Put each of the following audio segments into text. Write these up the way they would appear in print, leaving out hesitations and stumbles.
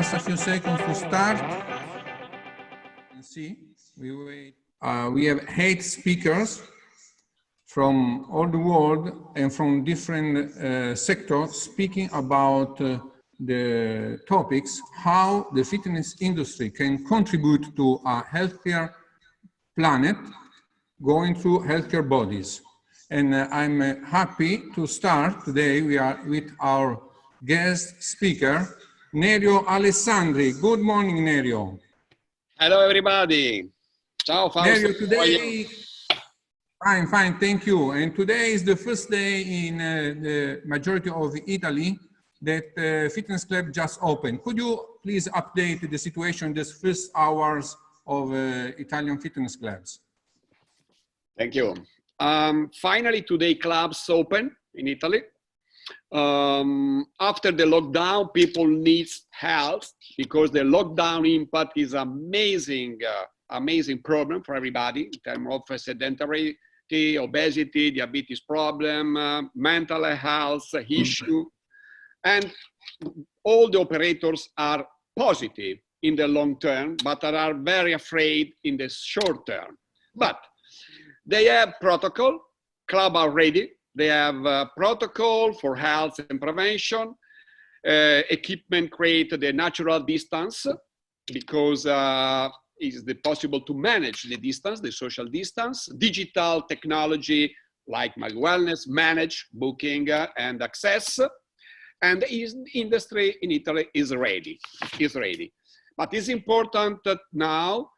just a few seconds to start. And see, we wait. We have 8 speakers from all the world and from different sectors speaking about the topics, how the fitness industry can contribute to a healthier planet going through healthier bodies. And I'm happy to start today. We are with our guest speaker, Nerio Alessandri. Good morning, Nerio. Hello, everybody. Ciao, Fausto. Nerio, today, fine, thank you. And today is the first day in the majority of Italy that fitness club just opened. Could you please update the situation in these first hours of Italian fitness clubs? Thank you. Finally, today clubs open in Italy. After the lockdown, people need help because the lockdown impact is amazing problem for everybody in terms of sedentary, obesity, diabetes problem, mental health issue. And all the operators are positive in the long term, but are very afraid in the short term. But they have protocol, club are ready. They have protocol for health and prevention. Equipment create the natural distance because it's possible to manage the distance, the social distance. Digital technology like my wellness, manage booking and access. And the industry in Italy is ready. But it's important now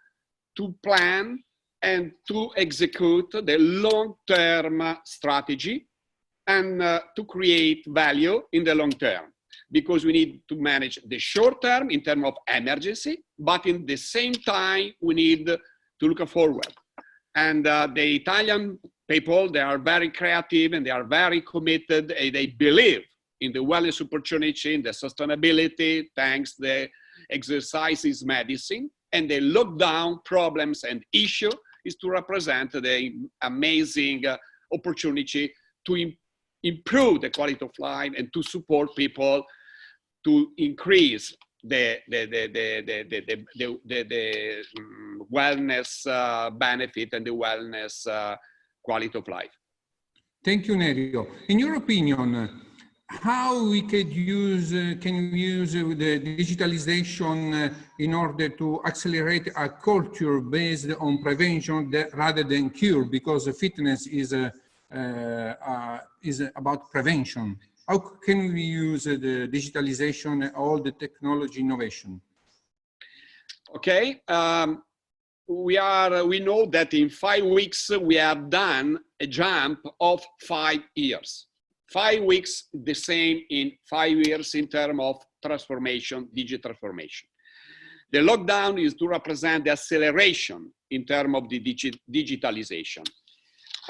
to plan and to execute the long-term strategy and to create value in the long term, because we need to manage the short term in terms of emergency, but in the same time, we need to look forward. And the Italian people, they are very creative and they are very committed and they believe in the wellness opportunity, in the sustainability, thanks the exercise is medicine, and the lockdown problems and issue is to represent the amazing opportunity to improve the quality of life and to support people to increase the wellness benefit and the wellness quality of life. Thank you, Nerio. In your opinion, how we can use the digitalization in order to accelerate a culture based on prevention rather than cure, because fitness is about prevention. How can we use the digitalization and all the technology innovation? Okay, we know that in 5 weeks we have done a jump of 5 years. 5 weeks, the same in 5 years in terms of transformation, digital transformation. The lockdown is to represent the acceleration in terms of the digitalization.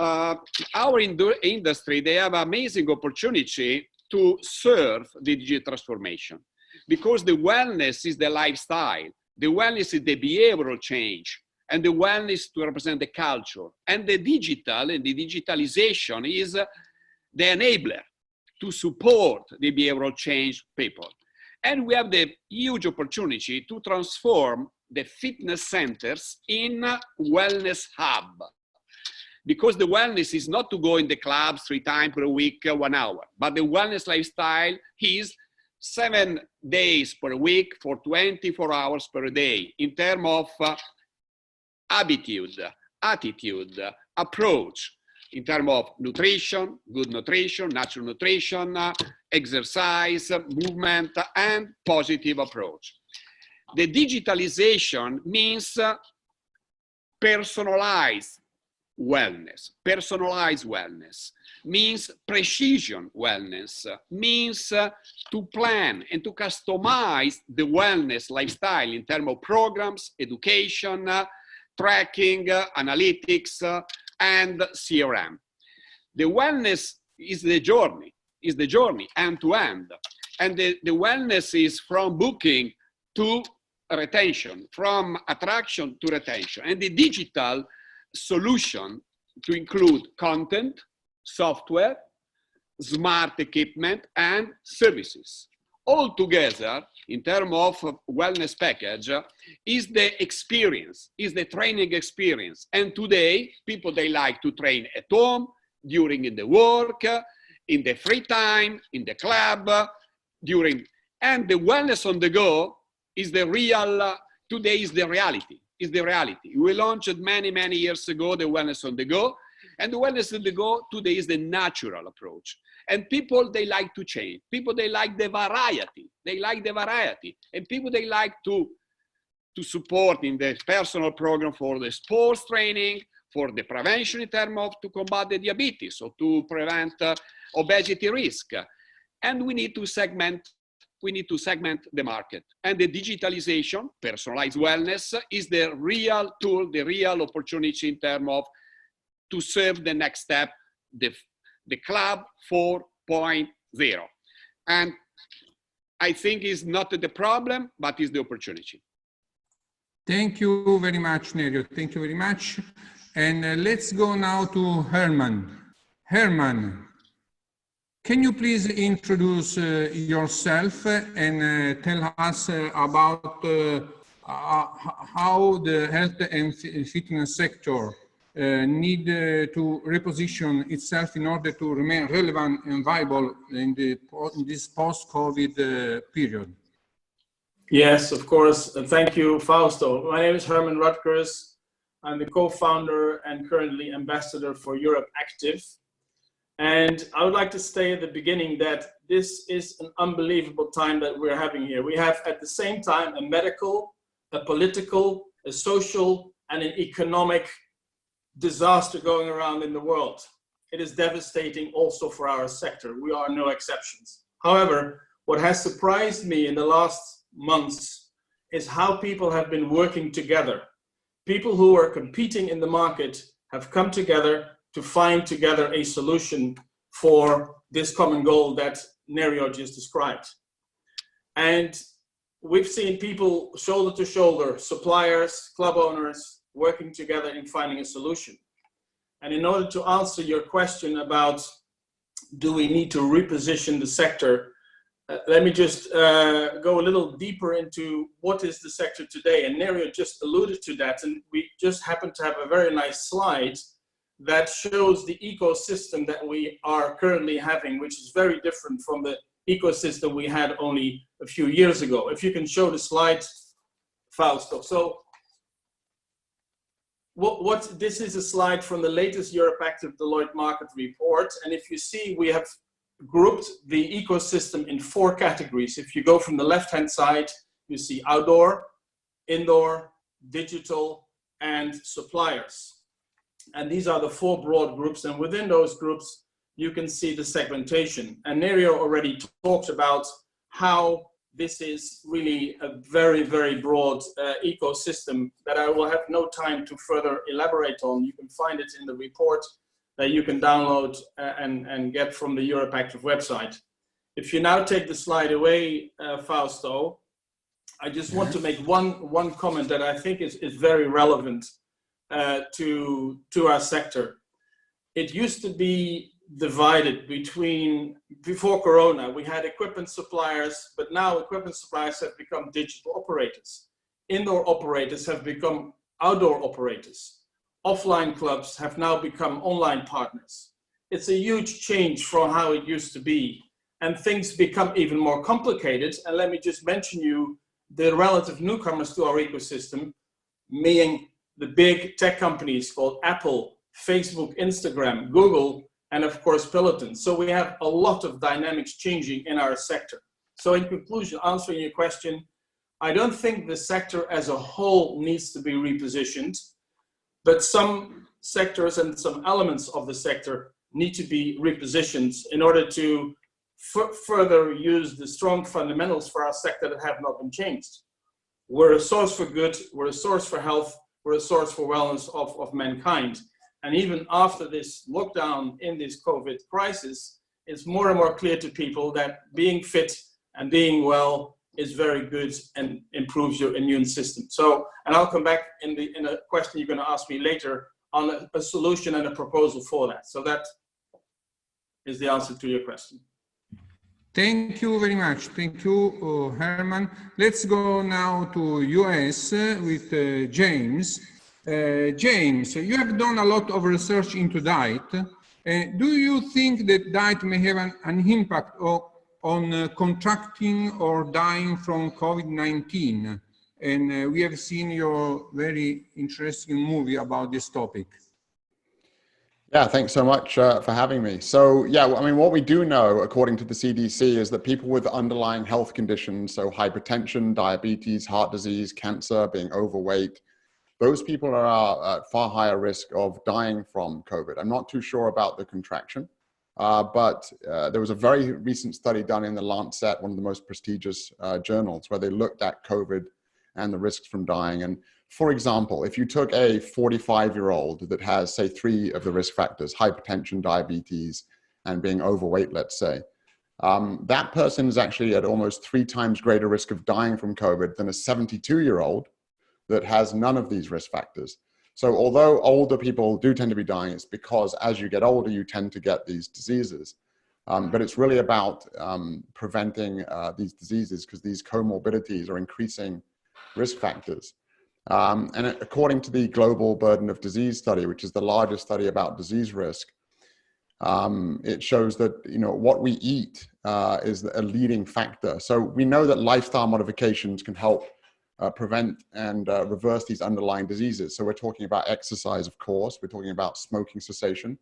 Our industry, they have amazing opportunity to serve the digital transformation because the wellness is the lifestyle, the wellness is the behavioral change, and the wellness to represent the culture. And the digital and the digitalization is the enabler to support the behavioral change people. And we have the huge opportunity to transform the fitness centers in wellness hub. Because the wellness is not to go in the clubs 3 times per week, 1 hour, but the wellness lifestyle is 7 days per week for 24 hours per day in terms of attitude, approach, in terms of nutrition, good nutrition, natural nutrition, exercise, movement, and positive approach. The digitalization means personalized wellness. Personalized wellness means precision wellness, means to plan and to customize the wellness lifestyle in terms of programs, education, tracking, analytics, and CRM. The wellness is the journey end to end. And the wellness is from booking to retention, from attraction to retention. And the digital solution to include content, software, smart equipment, and services. all together, in terms of wellness package, is the experience, is the training experience. And today, people, they like to train at home, during in the work, in the free time, in the club, during, and the wellness on the go is the real, today is the reality, is the reality. We launched many, many years ago, the wellness on the go, and the wellness on the go today is the natural approach. And people, they like to change. People, they like the variety. They like the variety. And people, they like to support in the personal program for the sports training, for the prevention in terms of to combat the diabetes or to prevent obesity risk. And we need to segment the market. And the digitalization, personalized wellness, is the real tool, the real opportunity in terms of to serve the next step, the club 4.0. And I think it's not the problem, but it's the opportunity. Thank you very much, Nerio. Thank you very much. And let's go now to Herman. Herman, can you please introduce yourself and tell us about how the health and fitness sector need to reposition itself in order to remain relevant and viable in this post-COVID period? Yes, of course. Thank you, Fausto. My name is Herman Rutgers. I'm the co-founder and currently ambassador for Europe Active. And I would like to say at the beginning that this is an unbelievable time that we're having here. We have at the same time a medical, a political, a social, and an economic disaster going around in the world. It is devastating also for our sector. We are no exceptions. However, what has surprised me in the last months is how people have been working together. People who are competing in the market have come together to find together a solution for this common goal that Nerio just described. And we've seen people shoulder to shoulder, suppliers, club owners, working together in finding a solution. And in order to answer your question about do we need to reposition the sector, let me just go a little deeper into what is the sector today. And Nerio just alluded to that. And we just happen to have a very nice slide that shows the ecosystem that we are currently having, which is very different from the ecosystem we had only a few years ago. If you can show the slide, Fausto. So this is a slide from the latest Europe Active Deloitte market report. And if you see, we have grouped the ecosystem in 4 categories. If you go from the left-hand side, you see outdoor, indoor, digital, and suppliers. And these are the 4 broad groups. And within those groups, you can see the segmentation. And Nerio already talked about how this is really a very, very broad ecosystem that I will have no time to further elaborate on. You can find it in the report that you can download and get from the Europe Active website. If you now take the slide away, Fausto, I just want to make one comment that I think is very relevant to our sector. It used to be divided between, before Corona, we had equipment suppliers, but now equipment suppliers have become digital operators. Indoor operators have become outdoor operators. Offline clubs have now become online partners. It's a huge change from how it used to be, and things become even more complicated. And let me just mention you the relative newcomers to our ecosystem, meaning the big tech companies called Apple, Facebook, Instagram, Google, and of course Peloton. So we have a lot of dynamics changing in our sector. So in conclusion, answering your question, I don't think the sector as a whole needs to be repositioned, but some sectors and some elements of the sector need to be repositioned in order to further use the strong fundamentals for our sector that have not been changed. We're a source for good, we're a source for health, we're a source for wellness of mankind. And even after this lockdown in this COVID crisis, it's more and more clear to people that being fit and being well is very good and improves your immune system. So, and I'll come back in a question you're going to ask me later on a solution and a proposal for that. So that is the answer to your question. Thank you very much. Thank you, Herman. Let's go now to US with James. James, you have done a lot of research into diet. Do you think that diet may have an impact on contracting or dying from COVID-19? And we have seen your very interesting movie about this topic. Yeah, thanks so much for having me. So yeah, I mean, what we do know, according to the CDC, is that people with underlying health conditions, so hypertension, diabetes, heart disease, cancer, being overweight, those people are at far higher risk of dying from COVID. I'm not too sure about the contraction, but there was a very recent study done in the Lancet, one of the most prestigious journals, where they looked at COVID and the risks from dying. And for example, if you took a 45-year-old that has, say, 3 of the risk factors, hypertension, diabetes, and being overweight, let's say, that person is actually at almost 3 times greater risk of dying from COVID than a 72-year-old that has none of these risk factors. So although older people do tend to be dying, it's because as you get older, you tend to get these diseases. But it's really about preventing these diseases, because these comorbidities are increasing risk factors. And according to the Global Burden of Disease study, which is the largest study about disease risk, it shows that, you know, what we eat is a leading factor. So we know that lifestyle modifications can help prevent and reverse these underlying diseases. So we're talking about exercise, of course. We're talking about smoking cessation.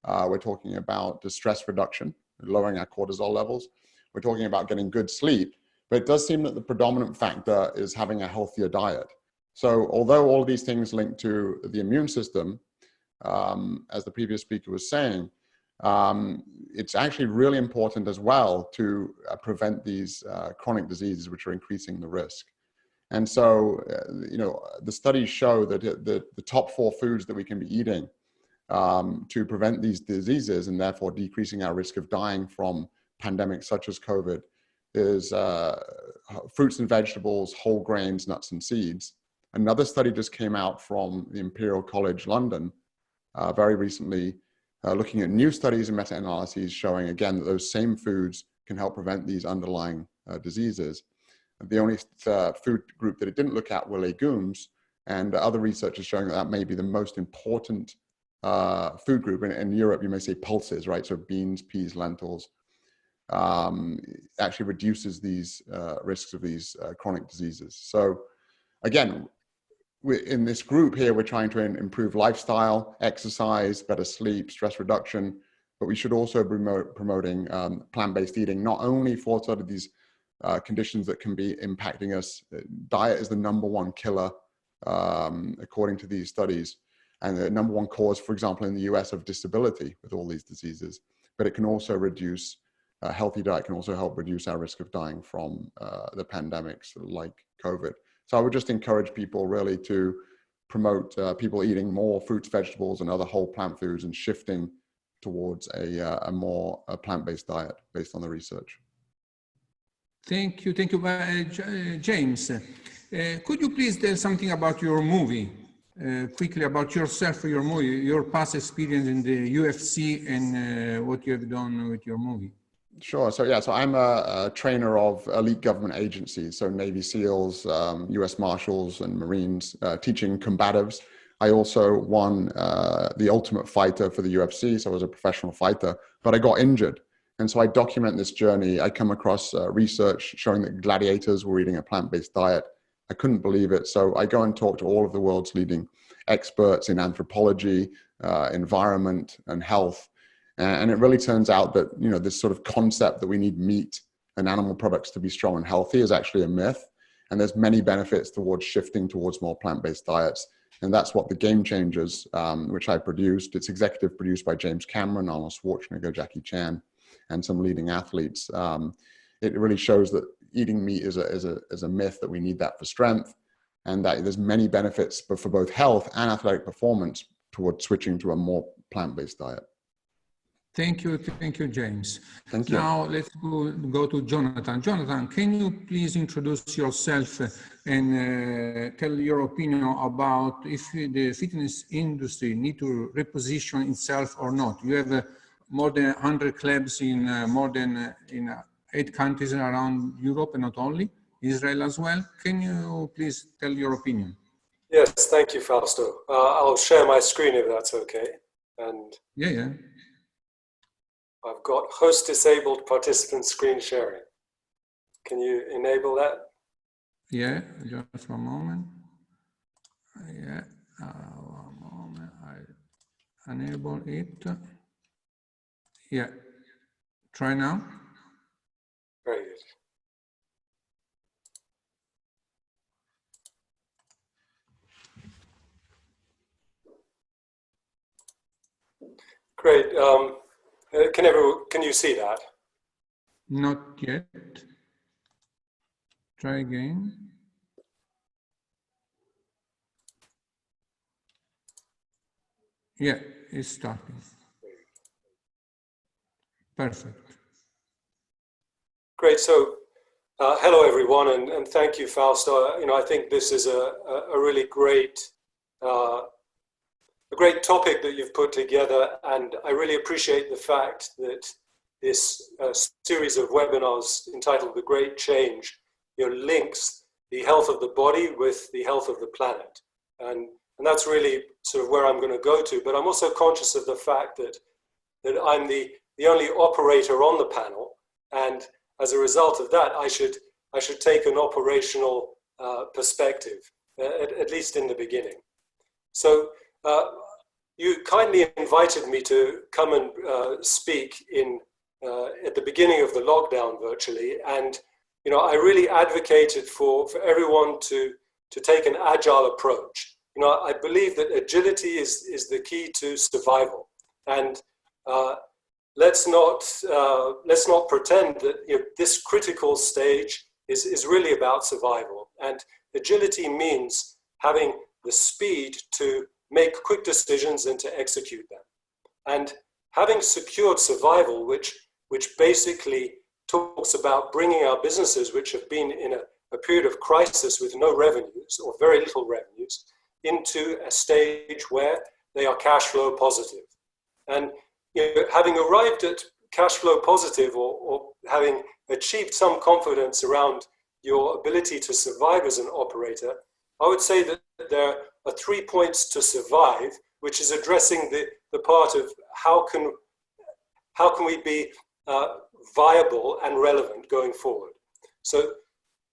We're talking about the stress reduction, lowering our cortisol levels. We're talking about getting good sleep. But it does seem that the predominant factor is having a healthier diet. So although all of these things link to the immune system, as the previous speaker was saying, it's actually really important as well to prevent these chronic diseases which are increasing the risk. And so, you know, the studies show that the top 4 foods that we can be eating to prevent these diseases and therefore decreasing our risk of dying from pandemics such as COVID is fruits and vegetables, whole grains, nuts and seeds. Another study just came out from the Imperial College London very recently, looking at new studies and meta-analyses showing again that those same foods can help prevent these underlying diseases. The only food group that it didn't look at were legumes, and other research is showing that that may be the most important food group. In Europe, you may say pulses, right? So beans, peas, lentils, actually reduces these risks of these chronic diseases. So again, in this group here, we're trying to improve lifestyle, exercise, better sleep, stress reduction, but we should also be promoting plant-based eating, not only for sort of these conditions that can be impacting us. Diet is the #1 killer, according to these studies, and the #1 cause, for example, in the US of disability with all these diseases. But it can also reduce, a healthy diet can also help reduce our risk of dying from the pandemics like COVID. So I would just encourage people really to promote people eating more fruits, vegetables, and other whole plant foods, and shifting towards a more plant-based diet based on the research. Thank you, James. Could you please tell something about your movie, quickly about yourself, your movie, your past experience in the UFC, and what you have done with your movie? Sure. So yeah, so I'm a trainer of elite government agencies, so Navy SEALs, US Marshals, and Marines, teaching combatives. I also won the Ultimate Fighter for the UFC, so I was a professional fighter, but I got injured. And so I document this journey. I come across research showing that gladiators were eating a plant-based diet. I couldn't believe it. So I go and talk to all of the world's leading experts in anthropology, environment, and health. And it really turns out that, you know, this sort of concept that we need meat and animal products to be strong and healthy is actually a myth. And there's many benefits towards shifting towards more plant-based diets. And that's what the Game Changers, which I produced, it's executive produced by James Cameron, Arnold Schwarzenegger, Jackie Chan, and some leading athletes. It really shows that eating meat is a myth, that we need that for strength, and that there's many benefits for both health and athletic performance towards switching to a more plant-based diet. Thank you, James. Thank you. Now let's go to Jonathan. Jonathan, can you please introduce yourself and tell your opinion about if the fitness industry need to reposition itself or not? You have more than 100 clubs in more than in 8 countries around Europe and not only, Israel as well. Can you please tell your opinion? Yes, thank you, Fausto. I'll share my screen if that's okay. And Yeah. I've got host disabled participant screen sharing. Can you enable that? Yeah, just one moment. Yeah, one moment. I enable it. Yeah, try now. Very good. Great. Can you see that? Not yet. Try again. Yeah, it's starting. Perfect. Great. So, hello everyone, and thank you, Fausto. I think this is a really great topic that you've put together, and I really appreciate the fact that this series of webinars entitled "The Great Change" links the health of the body with the health of the planet, and that's really sort of where I'm going to go to. But I'm also conscious of the fact that I'm the only operator on the panel, and as a result of that, I should take an operational perspective, at least in the beginning. So you kindly invited me to come and speak at the beginning of the lockdown virtually, and I really advocated for everyone to take an agile approach. I believe that agility is the key to survival, and let's not pretend that this critical stage is really about survival. And agility means having the speed to make quick decisions and to execute them. And having secured survival, which basically talks about bringing our businesses, which have been in a period of crisis with no revenues or very little revenues, into a stage where they are cash flow positive. And having arrived at cash flow positive, or having achieved some confidence around your ability to survive as an operator, I would say that there are 3 points to survive, which is addressing the part of how can we be viable and relevant going forward. So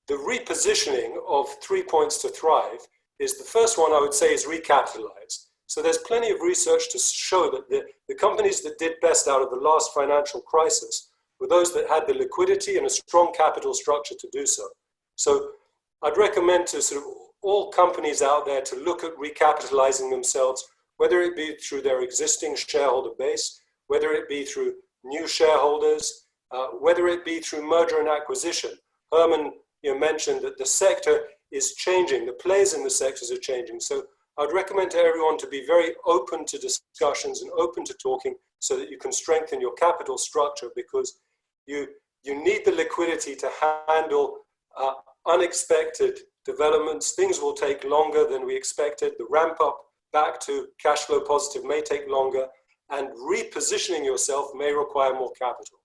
the repositioning of 3 points to thrive is, the first one I would say is recapitalize. So there's plenty of research to show that the companies that did best out of the last financial crisis were those that had the liquidity and a strong capital structure to do so. So I'd recommend to sort of all companies out there to look at recapitalizing themselves, whether it be through their existing shareholder base, whether it be through new shareholders, whether it be through merger and acquisition. Herman mentioned that the sector is changing, the players in the sectors are changing. So I'd recommend to everyone to be very open to discussions and open to talking, so that you can strengthen your capital structure, because you need the liquidity to handle unexpected developments. Things will take longer than we expected. The ramp up back to cash flow positive may take longer, and repositioning yourself may require more capital.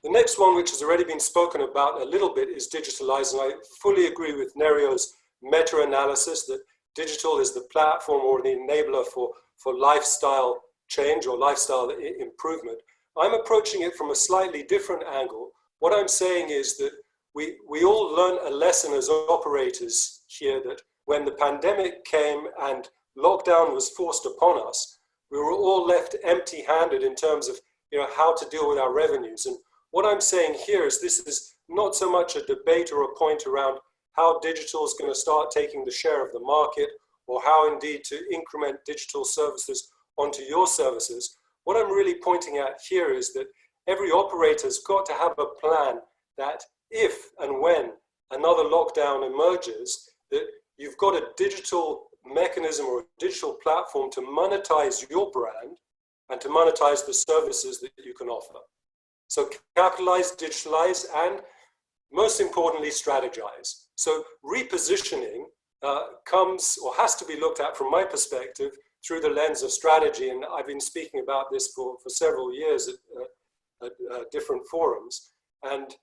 The next one, which has already been spoken about a little bit, is digitalize. And I fully agree with Nerio's meta-analysis that digital is the platform or the enabler for lifestyle change or lifestyle improvement. I'm approaching it from a slightly different angle. What I'm saying is that we all learn a lesson as operators here, that when the pandemic came and lockdown was forced upon us, we were all left empty-handed in terms of how to deal with our revenues. And what I'm saying here is, this is not so much a debate or a point around how digital is going to start taking the share of the market, or how indeed to increment digital services onto your services. What I'm really pointing at here is that every operator's got to have a plan that if and when another lockdown emerges, that you've got a digital mechanism or a digital platform to monetize your brand and to monetize the services that you can offer. So capitalize, digitalize, and most importantly, strategize. So repositioning comes, or has to be looked at from my perspective, through the lens of strategy. And I've been speaking about this for several years different forums. And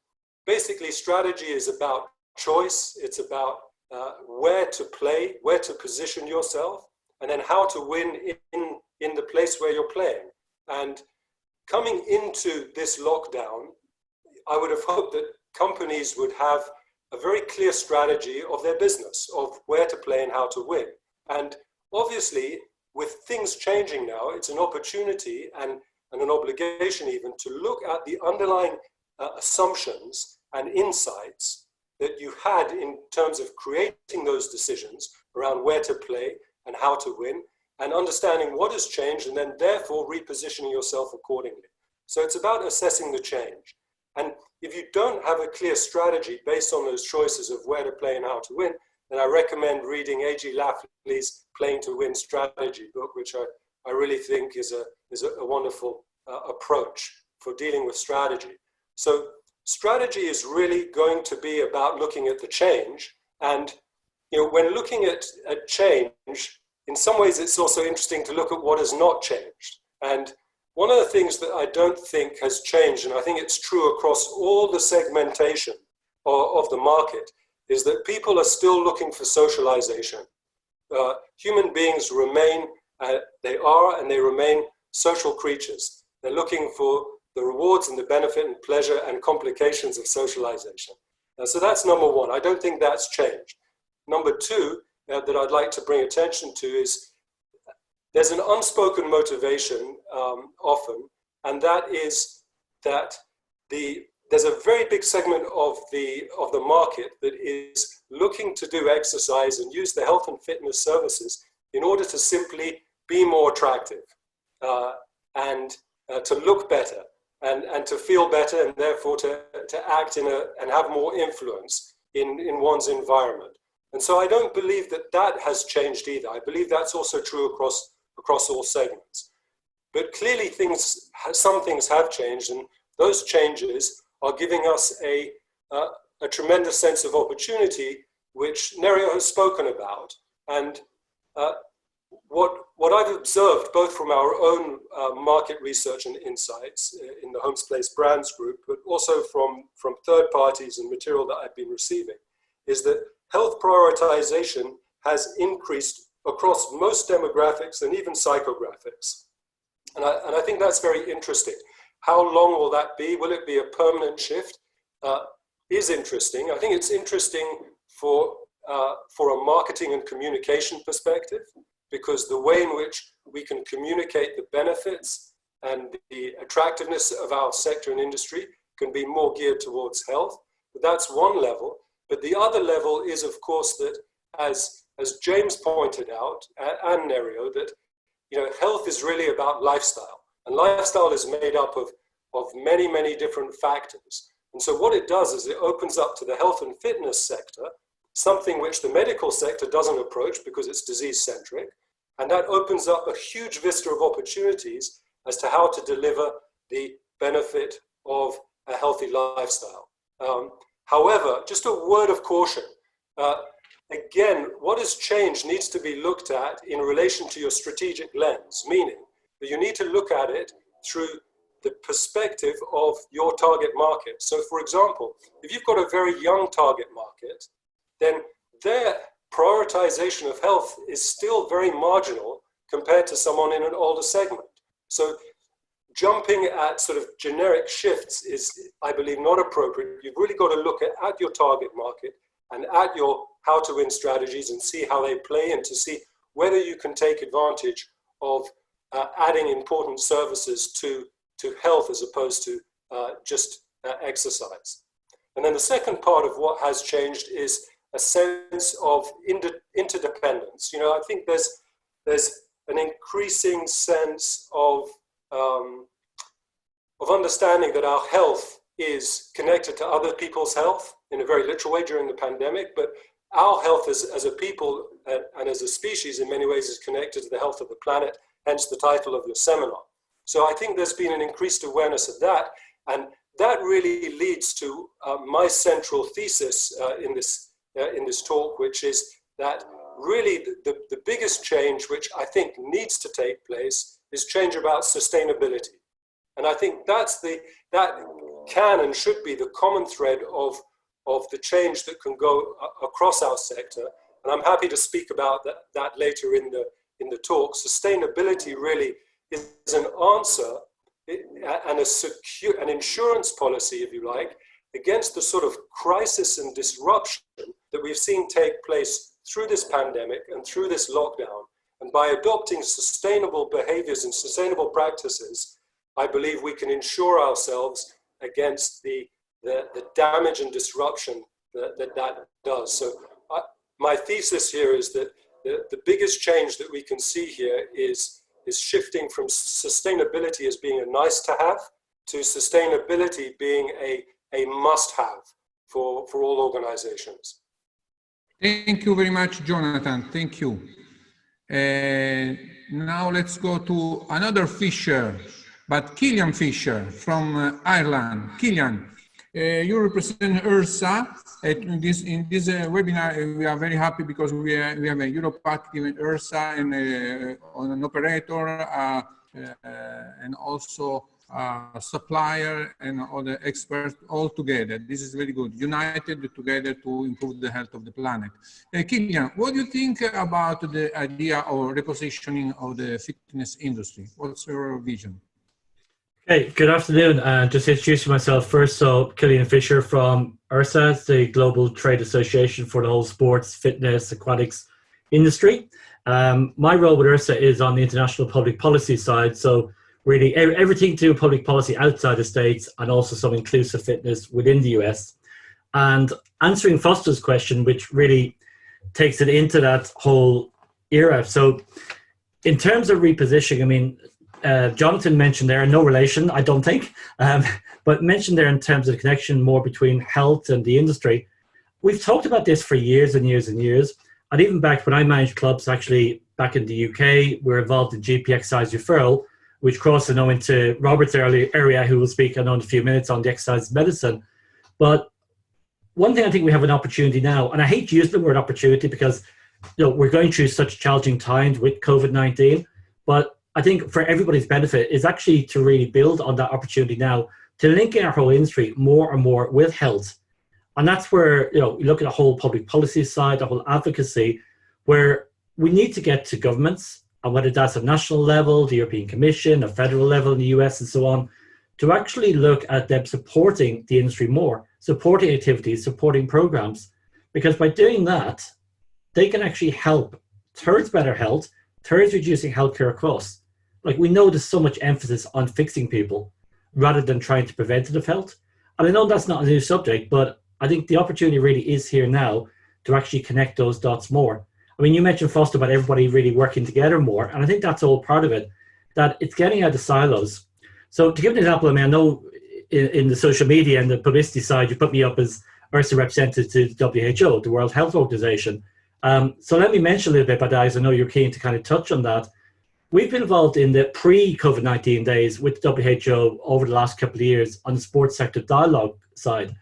basically, strategy is about choice. It's about where to play, where to position yourself, and then how to win in the place where you're playing. And coming into this lockdown, I would have hoped that companies would have a very clear strategy of their business, of where to play and how to win. And obviously, with things changing now, it's an opportunity and an obligation even to look at the underlying assumptions and insights that you had in terms of creating those decisions around where to play and how to win, and understanding what has changed, and then therefore repositioning yourself accordingly. So it's about assessing the change. And if you don't have a clear strategy based on those choices of where to play and how to win, then I recommend reading A.G. Lafley's Playing to Win Strategy book, which I really think is a wonderful approach for dealing with strategy. So strategy is really going to be about looking at the change. And when looking at change, in some ways it's also interesting to look at what has not changed. And one of the things that I don't think has changed, and I think it's true across all the segmentation of the market, is that people are still looking for socialization. Human beings remain, they remain social creatures. They're looking for the rewards and the benefit and pleasure and complications of socialization. So that's number one. I don't think that's changed. Number two, that I'd like to bring attention to is there's an unspoken motivation often, and that is that there's a very big segment of the market that is looking to do exercise and use the health and fitness services in order to simply be more attractive and to look better and to feel better, and therefore to act and have more influence in one's environment. And so I don't believe that has changed either. I believe that's also true across all segments. But clearly some things have changed, and those changes are giving us a tremendous sense of opportunity, which Nerio has spoken about. And what I've observed, both from our own market research and insights in the Homes Place Brands Group, but also from third parties and material that I've been receiving, is that health prioritization has increased across most demographics and even psychographics. And I think that's very interesting. How long will that be? Will it be a permanent shift? Is interesting. I think it's interesting for a marketing and communication perspective, because the way in which we can communicate the benefits and the attractiveness of our sector and industry can be more geared towards health. But that's one level. But the other level is, of course, that as James pointed out, and Nerio, that health is really about lifestyle. And lifestyle is made up of many, many different factors. And so what it does is it opens up to the health and fitness sector, something which the medical sector doesn't approach because it's disease-centric. And that opens up a huge vista of opportunities as to how to deliver the benefit of a healthy lifestyle. However, just a word of caution. Again, what has changed needs to be looked at in relation to your strategic lens, meaning that you need to look at it through the perspective of your target market. So for example, if you've got a very young target market, then their prioritization of health is still very marginal compared to someone in an older segment. So jumping at sort of generic shifts is, I believe, not appropriate. You've really got to look at your target market and at your how to win strategies and see how they play, and to see whether you can take advantage of adding important services to health as opposed to just exercise. And then the second part of what has changed is a sense of interdependence. I think there's an increasing sense of understanding that our health is connected to other people's health in a very literal way during the pandemic, but our health as a people and as a species in many ways is connected to the health of the planet, hence the title of your seminar. So I think there's been an increased awareness of that, and that really leads to my central thesis in this talk, which is that really the biggest change which I think needs to take place is change about sustainability. And I think that can and should be the common thread of the change that can go across our sector. And I'm happy to speak about that later in the talk. Sustainability really is an answer and an insurance policy, if you like, against the sort of crisis and disruption that we've seen take place through this pandemic and through this lockdown. And by adopting sustainable behaviors and sustainable practices, I believe we can insure ourselves against the damage and disruption that does. So my thesis here is that the biggest change that we can see here is shifting from sustainability as being a nice to have to sustainability being a must have for all organizations. Thank you very much, Jonathan. Thank you. Now let's go to another Fisher, but Kilian Fisher from Ireland. Kilian, you represent URSA. In this webinar, we are very happy because we have a Europe active in URSA and an operator and also a supplier and other experts all together. This is very good, united together to improve the health of the planet. Kilian, what do you think about the idea of repositioning of the fitness industry? What's your vision? Hey, good afternoon. Just introducing myself first. So, Kilian Fisher from URSA, the Global Trade Association for the whole sports, fitness, aquatics industry. My role with URSA is on the international public policy side. So, really everything to do with public policy outside the States and also some inclusive fitness within the US. And answering Foster's question, which really takes it into that whole era. So, in terms of repositioning, I mean, Jonathan mentioned there, no relation, I don't think, but mentioned there in terms of the connection more between health and the industry. We've talked about this for years and years and years. And even back when I managed clubs, actually back in the UK, we're involved in GP exercise referral, which crosses now into Robert's area, who will speak in a few minutes on the exercise medicine. But one thing I think we have an opportunity now, and I hate to use the word opportunity because we're going through such challenging times with COVID-19, but I think for everybody's benefit is actually to really build on that opportunity now to link in our whole industry more and more with health. And that's where, you look at the whole public policy side, the whole advocacy, where we need to get to governments, and whether that's at national level, the European Commission, a federal level in the US and so on, to actually look at them supporting the industry more, supporting activities, supporting programs, because by doing that, they can actually help towards better health, towards reducing healthcare costs. Like, we know there's so much emphasis on fixing people rather than trying to preventative health. And I know that's not a new subject, but I think the opportunity really is here now to actually connect those dots more. I mean, you mentioned, Foster, about everybody really working together more. And I think that's all part of it, that it's getting out of silos. So to give an example, I mean, I know in the social media and the publicity side, you put me up as URSA representative to the WHO, the World Health Organization. So let me mention a little bit about that, as I know you're keen to kind of touch on that. We've been involved in the pre-COVID-19 days with the WHO over the last couple of years on the sports sector dialogue side.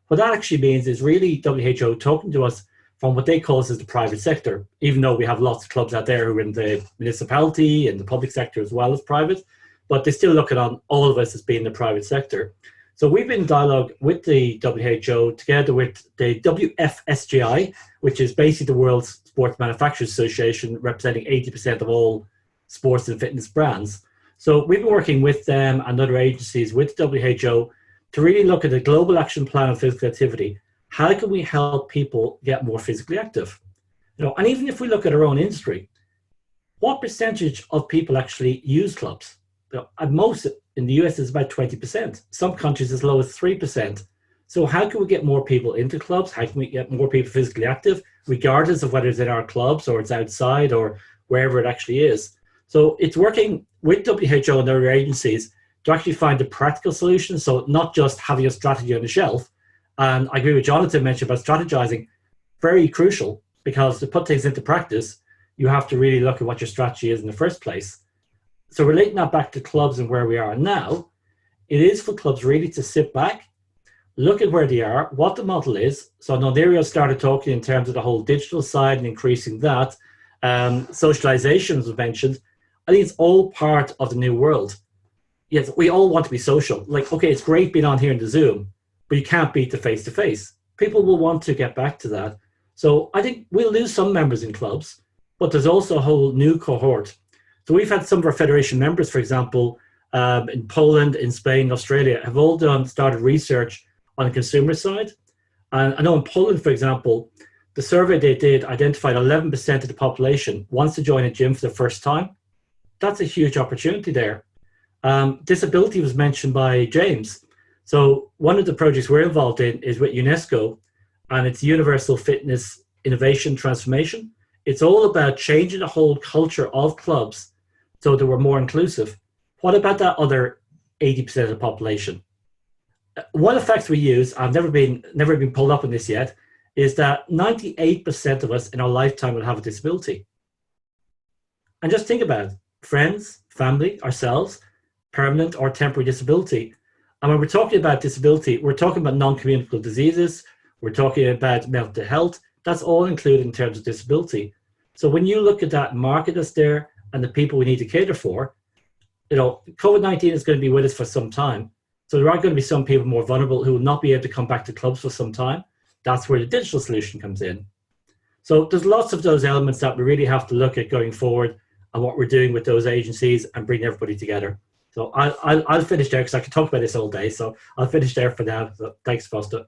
What that actually means is really WHO talking to us from what they call as the private sector, even though we have lots of clubs out there who are in the municipality and the public sector as well as private, but they still look at all of us as being the private sector. So we've been in dialogue with the WHO together with the WFSGI, which is basically the World's Sports Manufacturers Association, representing 80% of all sports and fitness brands. So we've been working with them and other agencies with WHO to really look at the global action plan on physical activity. How can we help people get more physically active? And even if we look at our own industry, what percentage of people actually use clubs? At most in the US is about 20%. Some countries as low as 3%. So how can we get more people into clubs? How can we get more people physically active, regardless of whether it's in our clubs or it's outside or wherever it actually is? So it's working with WHO and other agencies to actually find the practical solutions. So not just having a strategy on the shelf. And I agree with Jonathan mentioned about strategizing, very crucial, because to put things into practice, you have to really look at what your strategy is in the first place. So relating that back to clubs and where we are now, it is for clubs really to sit back, look at where they are, what the model is. So I know Nerio started talking in terms of the whole digital side and increasing that. Socialization was mentioned. I think it's all part of the new world. yes, we all want to be social. Like, okay, it's great being on here in the Zoom, but you can't beat the face-to-face. People will want to get back to that. So I think we'll lose some members in clubs, but there's also a whole new cohort. So we've had some of our federation members, for example, in Poland, in Spain, Australia, have all started research on the consumer side. And I know in Poland, for example, the survey they did identified 11% of the population wants to join a gym for the first time. That's a huge opportunity there. Disability was mentioned by James. So one of the projects we're involved in is with UNESCO, and it's Universal Fitness Innovation Transformation. It's all about changing the whole culture of clubs so that we're more inclusive. What about that other 80% of the population? One of the facts we use, I've never been pulled up on this yet, is that 98% of us in our lifetime will have a disability. And just think about it, friends, family, ourselves, permanent or temporary disability. And when we're talking about disability, we're talking about non-communicable diseases, we're talking about mental health, that's all included in terms of disability. So when you look at that market that's there and the people we need to cater for, you know, COVID-19 is going to be with us for some time. So there are going to be some people more vulnerable who will not be able to come back to clubs for some time. That's where the digital solution comes in. So there's lots of those elements that we really have to look at going forward and what we're doing with those agencies and bring everybody together. So I'll finish there because I could talk about this all day. So I'll finish there for now. So thanks, Foster.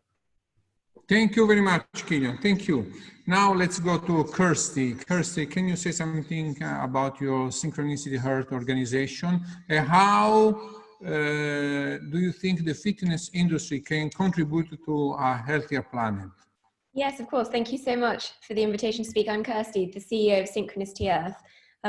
Thank you very much, Kilian. Thank you. Now let's go to Kirsty. Kirsty, can you say something about your Synchronicity Heart organization? And how do you think the fitness industry can contribute to a healthier planet? Yes, of course. Thank you so much for the invitation to speak. I'm Kirsty, the CEO of Synchronicity Earth,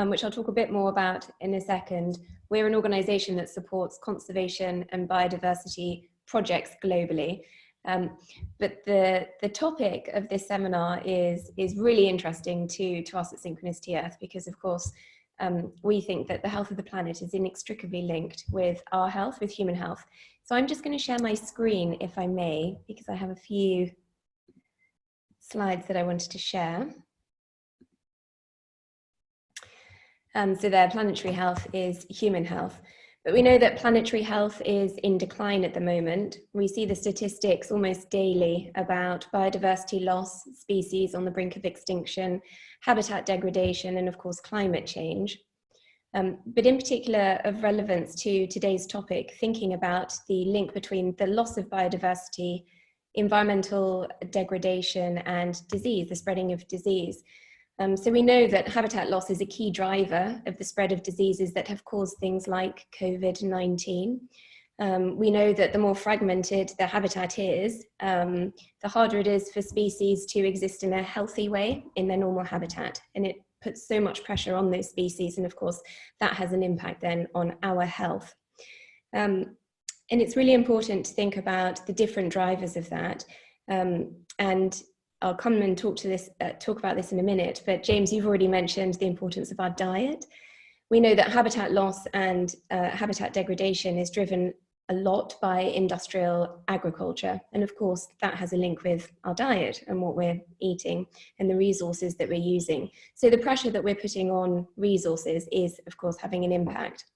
which I'll talk a bit more about in a second. We're an organization that supports conservation and biodiversity projects globally. But the topic of this seminar is really interesting to us at Synchronicity Earth because, of course, we think that the health of the planet is inextricably linked with our health, with human health. So I'm just going to share my screen, if I may, because I have a few slides that I wanted to share. So there, planetary health is human health. But we know that planetary health is in decline at the moment. We see the statistics almost daily about biodiversity loss, species on the brink of extinction, habitat degradation, and of course, climate change. But in particular of relevance to today's topic, thinking about the link between the loss of biodiversity, environmental degradation, and disease, the spreading of disease. So we know that habitat loss is a key driver of the spread of diseases that have caused things like COVID-19. We know that the more fragmented the habitat is, the harder it is for species to exist in a healthy way in their normal habitat. And it puts so much pressure on those species. And of course, that has an impact then on our health. And it's really important to think about the different drivers of that. And I'll come and talk about this in a minute, but James, you've already mentioned the importance of our diet. We know that habitat loss and habitat degradation is driven a lot by industrial agriculture. And of course, that has a link with our diet and what we're eating and the resources that we're using. So the pressure that we're putting on resources is, of course, having an impact.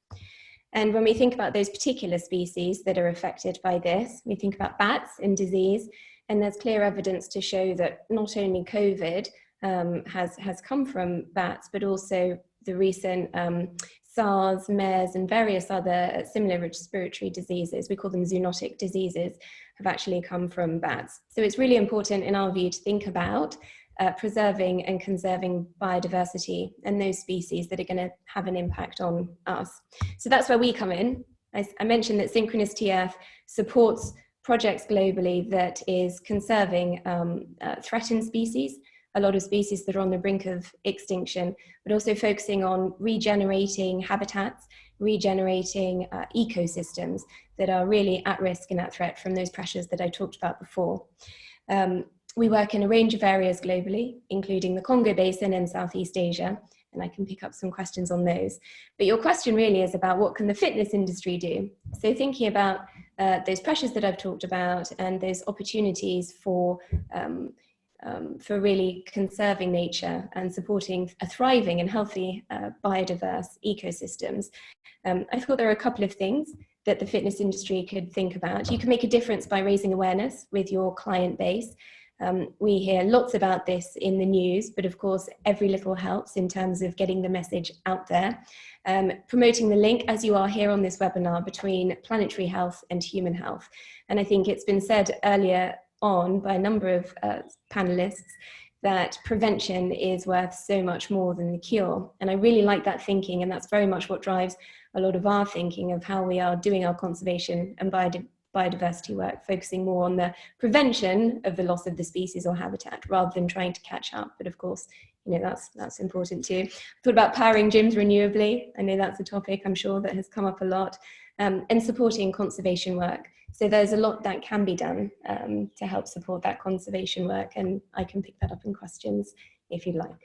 And when we think about those particular species that are affected by this, we think about bats and disease. And there's clear evidence to show that not only COVID has come from bats, but also the recent SARS, MERS, and various other similar respiratory diseases, we call them zoonotic diseases, have actually come from bats. So it's really important in our view to think about preserving and conserving biodiversity and those species that are going to have an impact on us. So that's where we come in. I mentioned that Synchronicity Earth supports projects globally that is conserving threatened species, a lot of species that are on the brink of extinction, but also focusing on regenerating habitats, regenerating ecosystems that are really at risk and at threat from those pressures that I talked about before. We work in a range of areas globally, including the Congo Basin and Southeast Asia, and I can pick up some questions on those. But your question really is about what can the fitness industry do? So thinking about those pressures that I've talked about and those opportunities for really conserving nature and supporting a thriving and healthy biodiverse ecosystems. I thought there are a couple of things that the fitness industry could think about. You can make a difference by raising awareness with your client base. We hear lots about this in the news, but of course, every little helps in terms of getting the message out there. Promoting the link, as you are here on this webinar, between planetary health and human health. And I think it's been said earlier on by a number of panelists that prevention is worth so much more than the cure. And I really like that thinking, and that's very much what drives a lot of our thinking of how we are doing our conservation and biodiversity work, focusing more on the prevention of the loss of the species or habitat rather than trying to catch up. But of course, you know, that's important too. Thought about powering gyms renewably. I know that's a topic I'm sure that has come up a lot, and supporting conservation work. So there's a lot that can be done to help support that conservation work, and I can pick that up in questions if you'd like.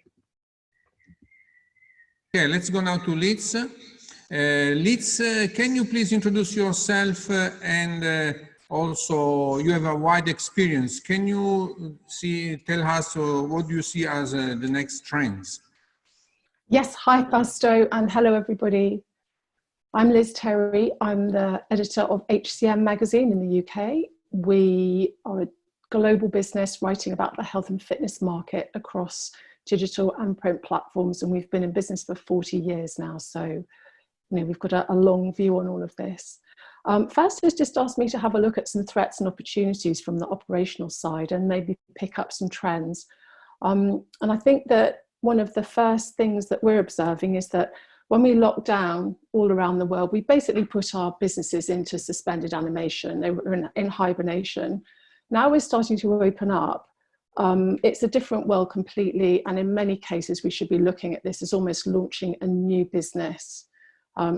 Okay, let's go now to Liz. Liz, can you please introduce yourself and also you have a wide experience. Can you tell us what do you see as the next trends? Yes, hi Fausto, and hello everybody. I'm Liz Terry. I'm the editor of HCM magazine in the UK. We are a global business writing about the health and fitness market across digital and print platforms, and we've been in business for 40 years now, so you know, we've got a long view on all of this. First has just asked me to have a look at some threats and opportunities from the operational side and maybe pick up some trends. And I think that one of the first things that we're observing is that when we locked down all around the world, we basically put our businesses into suspended animation. They were in hibernation. Now we're starting to open up. It's a different world completely, and in many cases we should be looking at this as almost launching a new business.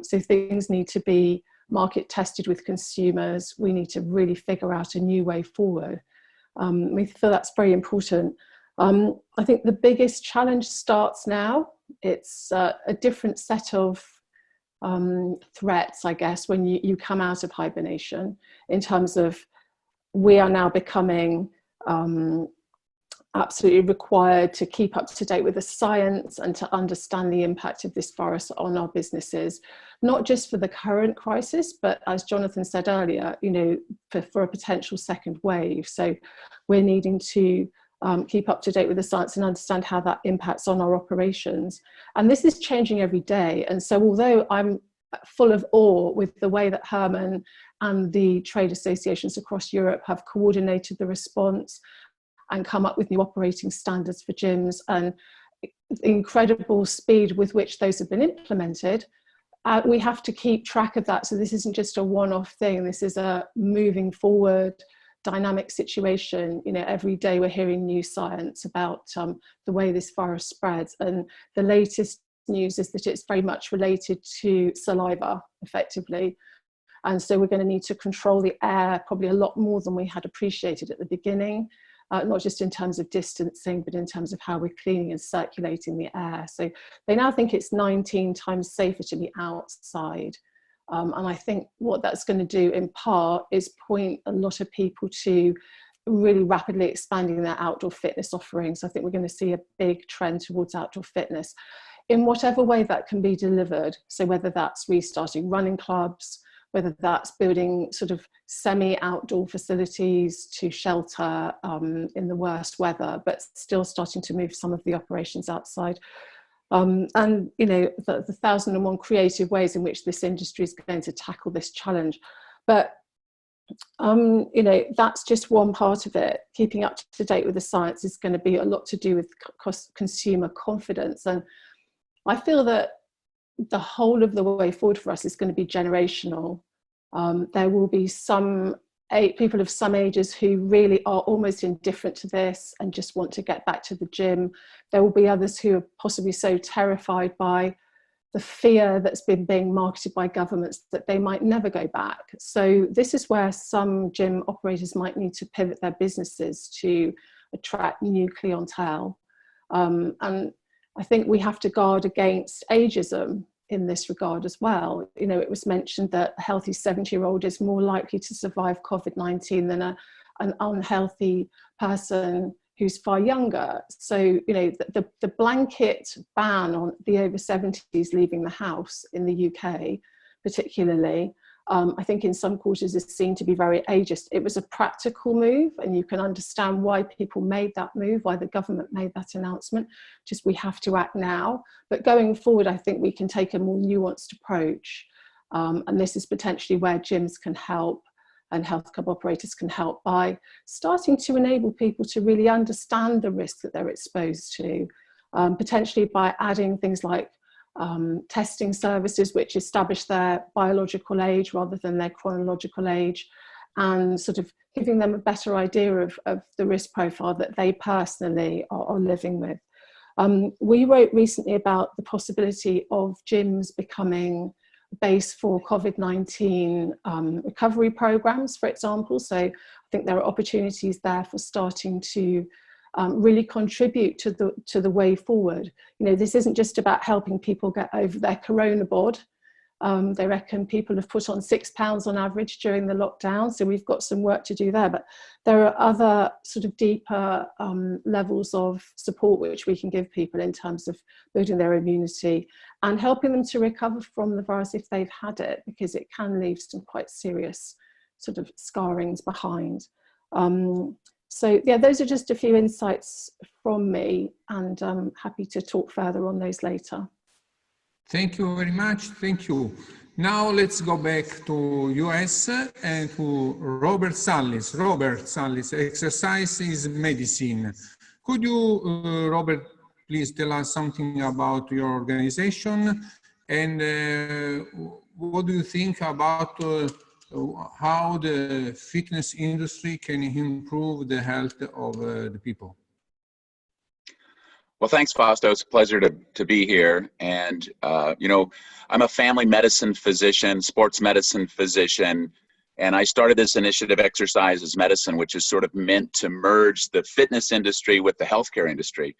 So things need to be market tested with consumers. We need to really figure out a new way forward. We feel that's very important. I think the biggest challenge starts now. It's a different set of threats, I guess, when you come out of hibernation, in terms of we are now becoming absolutely required to keep up to date with the science and to understand the impact of this virus on our businesses, not just for the current crisis, but as Jonathan said earlier, you know, for a potential second wave. So we're needing to keep up to date with the science and understand how that impacts on our operations. And this is changing every day. And so although I'm full of awe with the way that Herman and the trade associations across Europe have coordinated the response and come up with new operating standards for gyms, and the incredible speed with which those have been implemented, we have to keep track of that. So this isn't just a one-off thing. This is a moving forward, dynamic situation. You know, every day we're hearing new science about the way this virus spreads, and the latest news is that it's very much related to saliva, effectively. And so we're going to need to control the air probably a lot more than we had appreciated at the beginning. Not just in terms of distancing, but in terms of how we're cleaning and circulating the air. So they now think it's 19 times safer to be outside. And I think what that's going to do in part is point a lot of people to really rapidly expanding their outdoor fitness offerings. I think we're going to see a big trend towards outdoor fitness in whatever way that can be delivered. So whether that's restarting running clubs, whether that's building sort of semi-outdoor facilities to shelter in the worst weather, but still starting to move some of the operations outside. And, you know, the 1,001 creative ways in which this industry is going to tackle this challenge. But, you know, that's just one part of it. Keeping up to date with the science is going to be a lot to do with consumer confidence. And I feel that the whole of the way forward for us is going to be generational. There will be some people of some ages who really are almost indifferent to this and just want to get back to the gym. There will be others who are possibly so terrified by the fear that's been being marketed by governments that they might never go back. So this is where some gym operators might need to pivot their businesses to attract new clientele. And I think we have to guard against ageism in this regard as well. You know, it was mentioned that a healthy 70-year-old is more likely to survive COVID-19 than an unhealthy person who's far younger. So, you know, the blanket ban on the over 70s leaving the house in the UK, particularly, I think in some quarters is seen to be very ageist. It was a practical move, and you can understand why people made that move, why the government made that announcement. Just we have to act now. But going forward, I think we can take a more nuanced approach. And this is potentially where gyms can help and health club operators can help by starting to enable people to really understand the risk that they're exposed to, potentially by adding things like testing services which establish their biological age rather than their chronological age, and sort of giving them a better idea of the risk profile that they personally are living with. We wrote recently about the possibility of gyms becoming a base for COVID-19 recovery programs, for example. So I think there are opportunities there for starting to really contribute to the way forward. You know, this isn't just about helping people get over their corona bod. They reckon people have put on 6 pounds on average during the lockdown, so we've got some work to do there. But there are other sort of deeper levels of support which we can give people in terms of building their immunity and helping them to recover from the virus if they've had it, because it can leave some quite serious sort of scarrings behind. So yeah, those are just a few insights from me, and I'm happy to talk further on those later. Thank you very much. Thank you. Now let's go back to US and to Robert Sallis. Robert Sallis, exercise is medicine. Could you, Robert, please tell us something about your organization, and what do you think about how the fitness industry can improve the health of the people? Well, thanks, Fausto. It's a pleasure to be here. And, you know, I'm a family medicine physician, sports medicine physician, and I started this initiative, Exercise is Medicine, which is sort of meant to merge the fitness industry with the healthcare industry.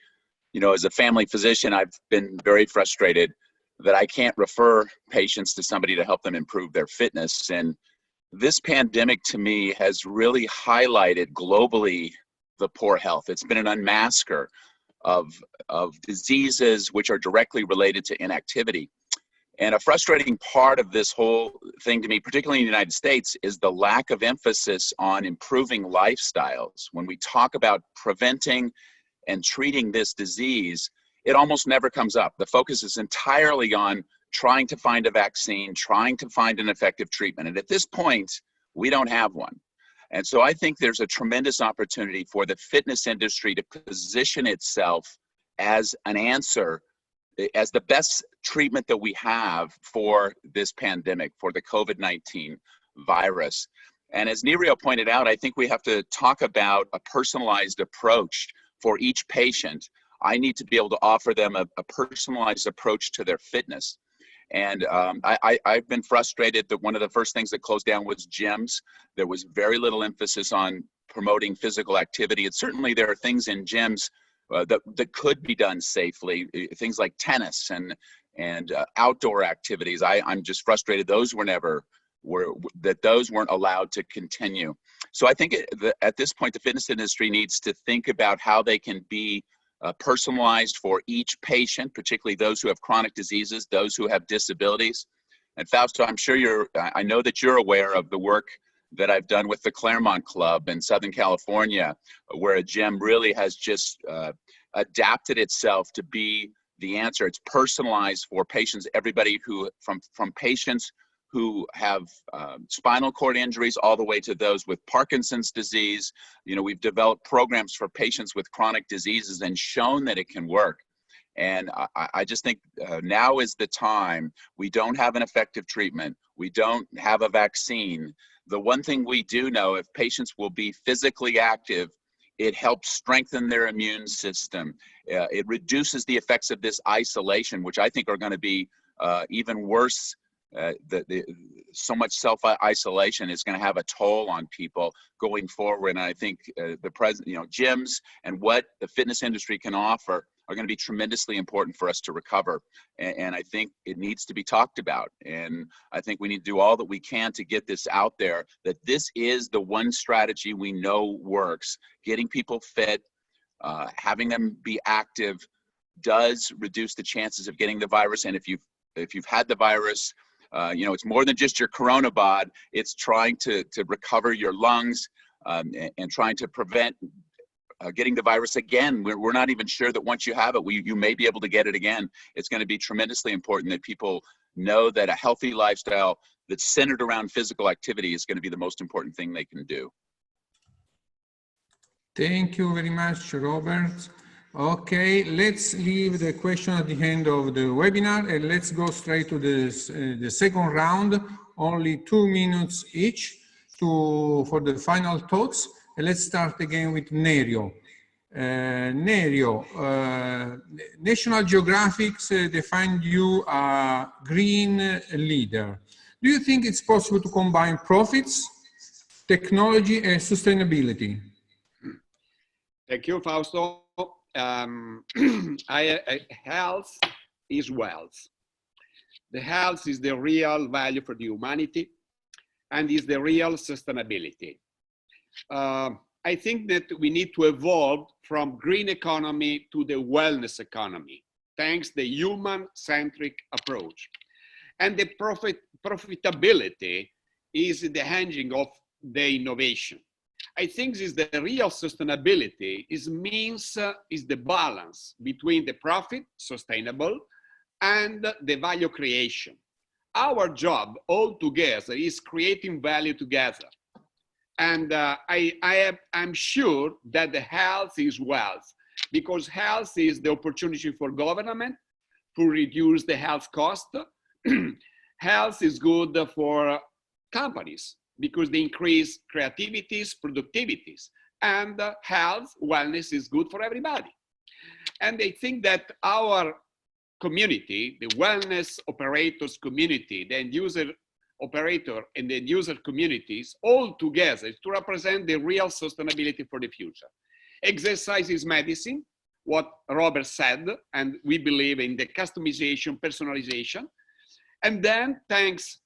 You know, as a family physician, I've been very frustrated that I can't refer patients to somebody to help them improve their fitness. And this pandemic, to me, has really highlighted globally the poor health. It's been an unmasker of diseases which are directly related to inactivity. And a frustrating part of this whole thing to me, particularly in the United States, is the lack of emphasis on improving lifestyles. When we talk about preventing and treating this disease, it almost never comes up. The focus is entirely on trying to find a vaccine, trying to find an effective treatment. And at this point, we don't have one. And so I think there's a tremendous opportunity for the fitness industry to position itself as an answer, as the best treatment that we have for this pandemic, for the COVID-19 virus. And as Nerio pointed out, I think we have to talk about a personalized approach for each patient. I need to be able to offer them a personalized approach to their fitness. And I've been frustrated that one of the first things that closed down was gyms. There was very little emphasis on promoting physical activity. And certainly there are things in gyms that could be done safely, things like tennis and outdoor activities. I'm just frustrated those those weren't allowed to continue. So I think at this point, the fitness industry needs to think about how they can be personalized for each patient, particularly those who have chronic diseases, those who have disabilities. And Fausto, I'm sure I know that you're aware of the work that I've done with the Claremont Club in Southern California, where a gym really has just adapted itself to be the answer. It's personalized for patients, everybody who, from patients who have spinal cord injuries all the way to those with Parkinson's disease. You know, we've developed programs for patients with chronic diseases and shown that it can work. And I just think now is the time. We don't have an effective treatment. We don't have a vaccine. The one thing we do know, if patients will be physically active, it helps strengthen their immune system. It reduces the effects of this isolation, which I think are going to be even worse. So much self-isolation is going to have a toll on people going forward. And I think gyms and what the fitness industry can offer are going to be tremendously important for us to recover. And I think it needs to be talked about. And I think we need to do all that we can to get this out there, that this is the one strategy we know works. Getting people fit, having them be active does reduce the chances of getting the virus. And if you've had the virus, You know, it's more than just your corona bod. It's trying to recover your lungs and trying to prevent getting the virus again. We're not even sure that once you have it, you may be able to get it again. It's going to be tremendously important that people know that a healthy lifestyle that's centered around physical activity is going to be the most important thing they can do. Thank you very much, Robert. Okay, let's leave the question at the end of the webinar and let's go straight to the second round. Only 2 minutes each for the final thoughts. And let's start again with Nerio. Nerio, National Geographic defined you a green leader. Do you think it's possible to combine profits, technology, and sustainability? Thank you, Fausto. Health is wealth. The health is the real value for the humanity and is the real sustainability. I think that we need to evolve from green economy to the wellness economy, thanks to the human-centric approach. And the profitability is the engine of the innovation. I think this is the real sustainability is the balance between the profit, sustainable, and the value creation. Our job all together is creating value together. And I'm sure that the health is wealth, because health is the opportunity for government to reduce the health cost. Health is good for companies because they increase creativities, productivities, and health, wellness is good for everybody. And I think that our community, the wellness operators community, the end user operator and the end user communities all together to represent the real sustainability for the future. Exercise is medicine, what Robert said, and we believe in the customization, personalization. And then thanks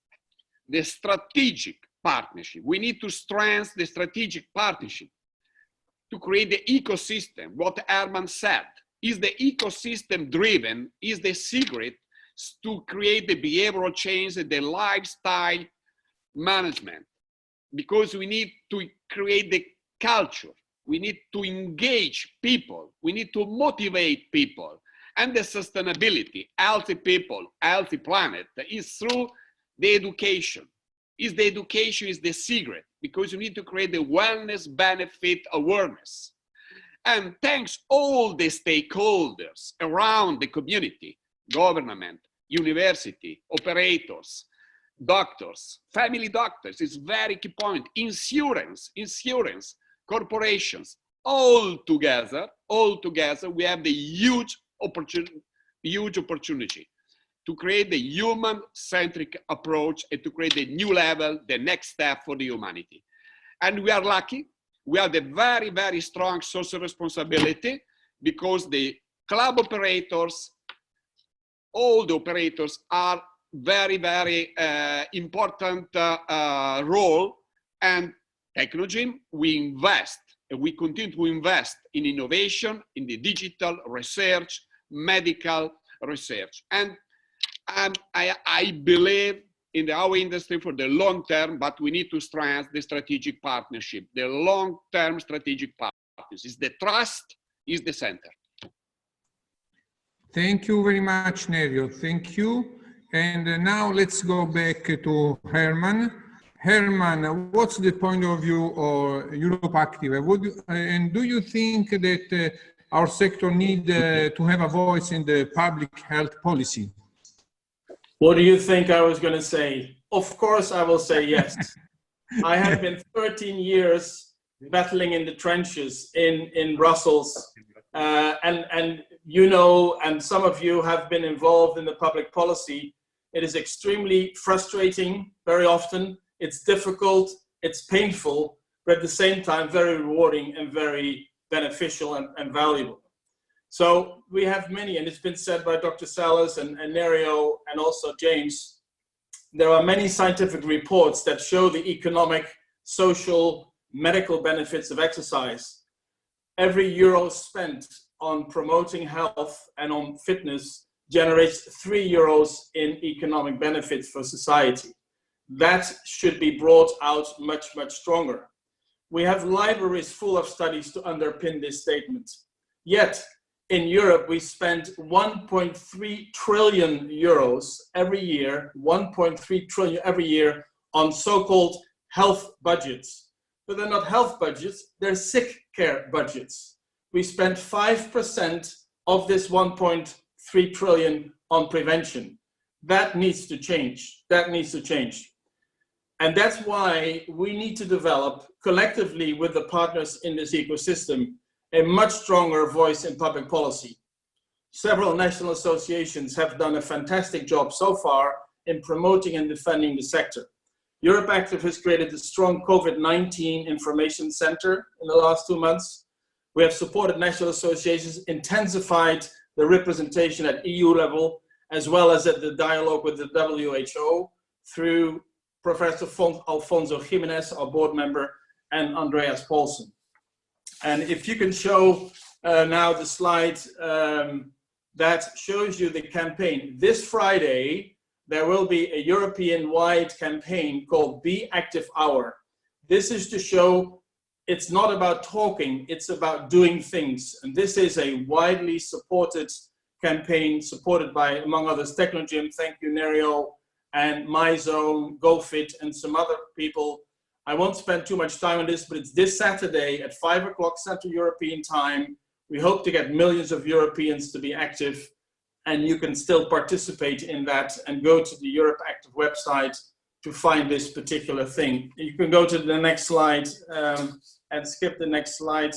the strategic partnership. We need to strengthen the strategic partnership to create the ecosystem. What Herman said is the ecosystem driven, is the secret to create the behavioral change and the lifestyle management. Because we need to create the culture. We need to engage people. We need to motivate people. And the sustainability, healthy people, healthy planet is through the education. The education is the secret, because you need to create the wellness benefit awareness. And thanks all the stakeholders around the community, government, university, operators, doctors, family doctors, is very key point, insurance, corporations, all together, we have the huge opportunity to create the human-centric approach and to create a new level, the next step for the humanity. And we are lucky. We have the very, very strong social responsibility, because the club operators, all the operators are very, very important role. And Technogym, we invest, and we continue to invest in innovation, in the digital research, medical research. And I believe in our industry for the long term, but we need to strengthen the strategic partnership. The long-term strategic partners is the trust, is the center. Thank you very much, Nerio. Thank you. And now let's go back to Herman. Herman, what's the point of view of Europe Active? And do you think that our sector needs to have a voice in the public health policy? What do you think I was going to say? Of course, I will say yes. I have been 13 years battling in the trenches in Brussels. And you know, and some of you have been involved in the public policy. It is extremely frustrating very often. It's difficult, it's painful, but at the same time, very rewarding and very beneficial and valuable. So we have many, and it's been said by Dr. Sallis and Nerio and also James, there are many scientific reports that show the economic, social, medical benefits of exercise. Every euro spent on promoting health and on fitness generates 3 euros in economic benefits for society. That should be brought out much, much stronger. We have libraries full of studies to underpin this statement. Yet, in Europe, we spend 1.3 trillion euros every year, 1.3 trillion every year on so-called health budgets. But they're not health budgets, they're sick care budgets. We spend 5% of this 1.3 trillion on prevention. That needs to change. That needs to change. And that's why we need to develop collectively with the partners in this ecosystem a much stronger voice in public policy. Several national associations have done a fantastic job so far in promoting and defending the sector. Europe Active has created a strong COVID-19 information center in the last 2 months. We have supported national associations, intensified the representation at EU level, as well as at the dialogue with the WHO through Professor Alfonso Jimenez, our board member, and Andreas Paulsen. And if you can show now the slide that shows you the campaign. This Friday, there will be a European-wide campaign called Be Active Hour. This is to show it's not about talking, it's about doing things. And this is a widely supported campaign, supported by, among others, Technogym, thank you, Nerio, and MyZone, GoFit, and some other people. I won't spend too much time on this, but it's this Saturday at 5 o'clock Central European time. We hope to get millions of Europeans to be active, and you can still participate in that and go to the Europe Active website to find this particular thing. You can go to the next slide and skip the next slide.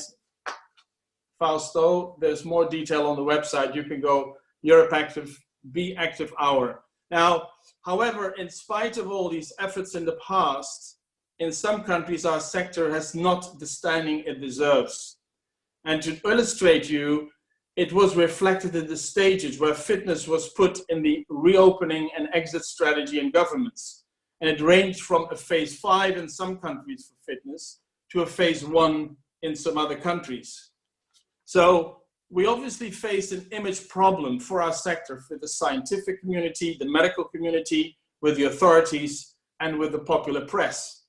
Fausto, there's more detail on the website. You can go Europe Active, Be Active Hour. Now, however, in spite of all these efforts in the past, in some countries, our sector has not the standing it deserves. And to illustrate you, it was reflected in the stages where fitness was put in the reopening and exit strategy in governments. And it ranged from a phase 5 in some countries for fitness to a phase 1 in some other countries. So we obviously face an image problem for our sector, for the scientific community, the medical community, with the authorities, and with the popular press.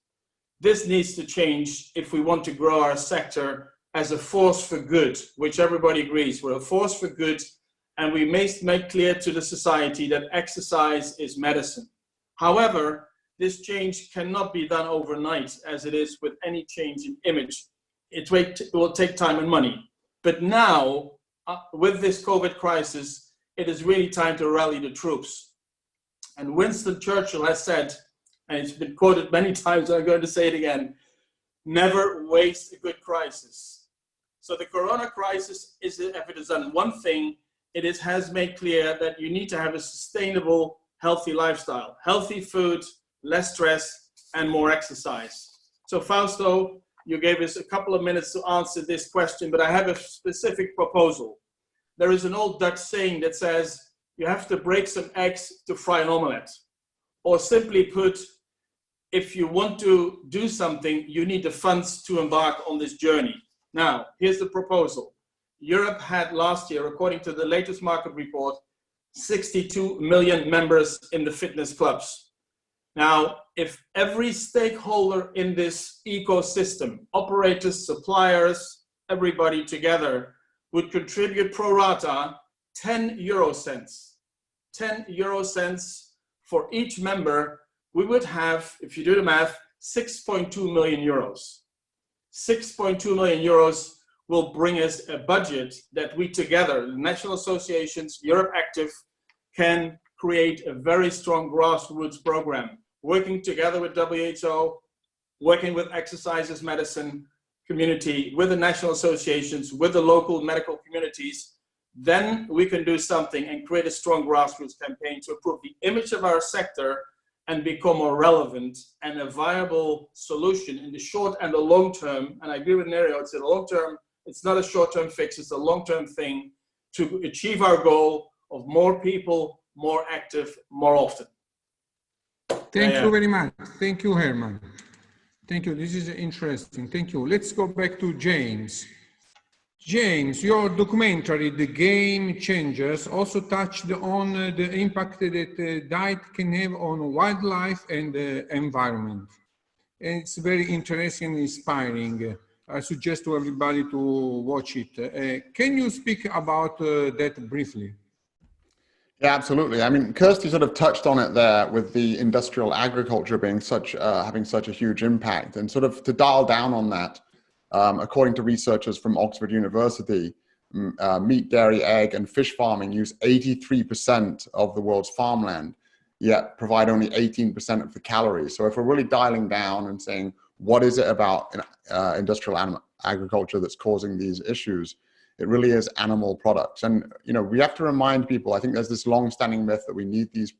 This needs to change if we want to grow our sector as a force for good, which everybody agrees. We're a force for good, and we must make clear to the society that exercise is medicine. However, this change cannot be done overnight, as it is with any change in image. It will take time and money. But now, with this COVID crisis, it is really time to rally the troops. And Winston Churchill has said, and it's been quoted many times, I'm going to say it again, never waste a good crisis. So the Corona crisis, if it has done one thing, it has made clear that you need to have a sustainable, healthy lifestyle, healthy food, less stress, and more exercise. So Fausto, you gave us a couple of minutes to answer this question, but I have a specific proposal. There is an old Dutch saying that says, you have to break some eggs to fry an omelette. Or simply put, if you want to do something, you need the funds to embark on this journey. Now, here's the proposal. Europe had last year, according to the latest market report, 62 million members in the fitness clubs. Now, if every stakeholder in this ecosystem, operators, suppliers, everybody together, would contribute pro rata 10 euro cents, 10 euro cents for each member, we would have, if you do the math, 6.2 million euros. 6.2 million euros will bring us a budget that we together, the national associations, Europe Active, can create a very strong grassroots program, working together with WHO, working with Exercise as Medicine community, with the national associations, with the local medical communities. Then we can do something and create a strong grassroots campaign to improve the image of our sector and become more relevant and a viable solution in the short and the long term. And I agree with Nerio, it's a long term, it's not a short term fix, it's a long term thing to achieve our goal of more people, more active, more often. Thank you very much. Thank you, Herman. Thank you. This is interesting. Thank you. Let's go back to James. James, your documentary, The Game Changers, also touched on the impact that diet can have on wildlife and the environment. And it's very interesting and inspiring. I suggest to everybody to watch it. Can you speak about that briefly? Yeah, absolutely. I mean, Kirsty sort of touched on it there with the industrial agriculture being having such a huge impact, and sort of to dial down on that. According to researchers from Oxford University, meat, dairy, egg, and fish farming use 83% of the world's farmland, yet provide only 18% of the calories. So if we're really dialing down and saying, what is it about industrial agriculture that's causing these issues, it really is animal products. And, you know, we have to remind people, I think there's this long-standing myth that we need these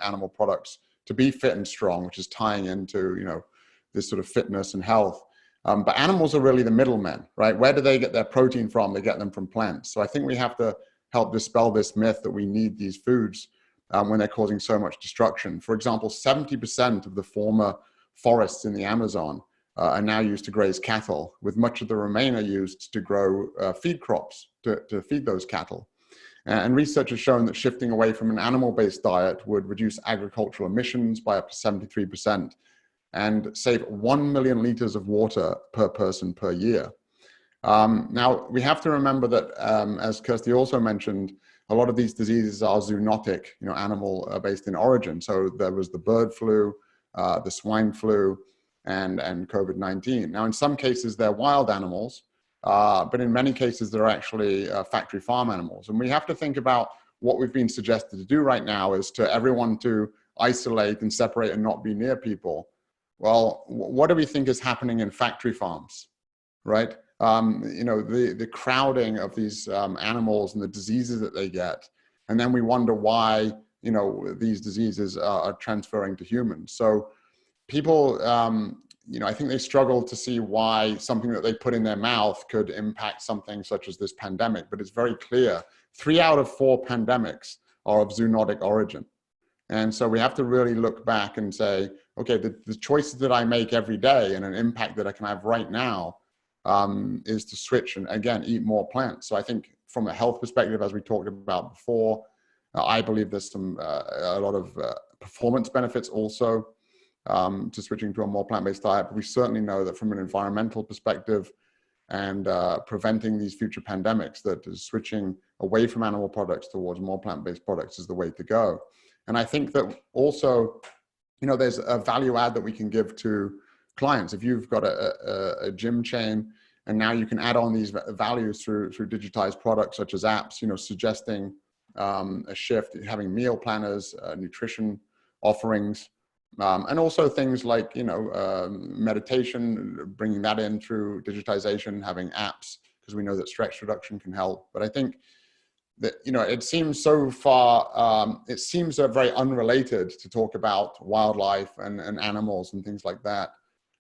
animal products to be fit and strong, which is tying into, you know, this sort of fitness and health. But animals are really the middlemen, right? Where do they get their protein from? They get them from plants. So I think we have to help dispel this myth that we need these foods when they're causing so much destruction. For example, 70% of the former forests in the Amazon are now used to graze cattle, with much of the remainder used to grow feed crops to feed those cattle. And research has shown that shifting away from an animal-based diet would reduce agricultural emissions by up to 73%. And save 1 million liters of water per person per year. Now, we have to remember that, as Kirsty also mentioned, a lot of these diseases are zoonotic, you know, animal-based in origin. So there was the bird flu, the swine flu, and COVID-19. Now, in some cases, they're wild animals, but in many cases, they're actually factory farm animals. And we have to think about what we've been suggested to do right now is to everyone to isolate and separate and not be near people. Well, what do we think is happening in factory farms, right? You know, the crowding of these animals and the diseases that they get. And then we wonder why, you know, these diseases are transferring to humans. So people, you know, I think they struggle to see why something that they put in their mouth could impact something such as this pandemic. But it's very clear, 3 out of 4 pandemics are of zoonotic origin. And so we have to really look back and say, okay, the choices that I make every day and an impact that I can have right now is to switch and, again, eat more plants. So I think from a health perspective, as we talked about before, I believe there's a lot of performance benefits also to switching to a more plant-based diet. But we certainly know that from an environmental perspective and preventing these future pandemics, that switching away from animal products towards more plant-based products is the way to go. And I think that also, you know, there's a value add that we can give to clients. If you've got a gym chain and now you can add on these values through digitized products such as apps, you know, suggesting a shift, having meal planners, nutrition offerings, and also things like, you know, meditation, bringing that in through digitization, having apps, because we know that stress reduction can help. But I think that, you know, it seems so far, it seems very unrelated to talk about wildlife and animals and things like that.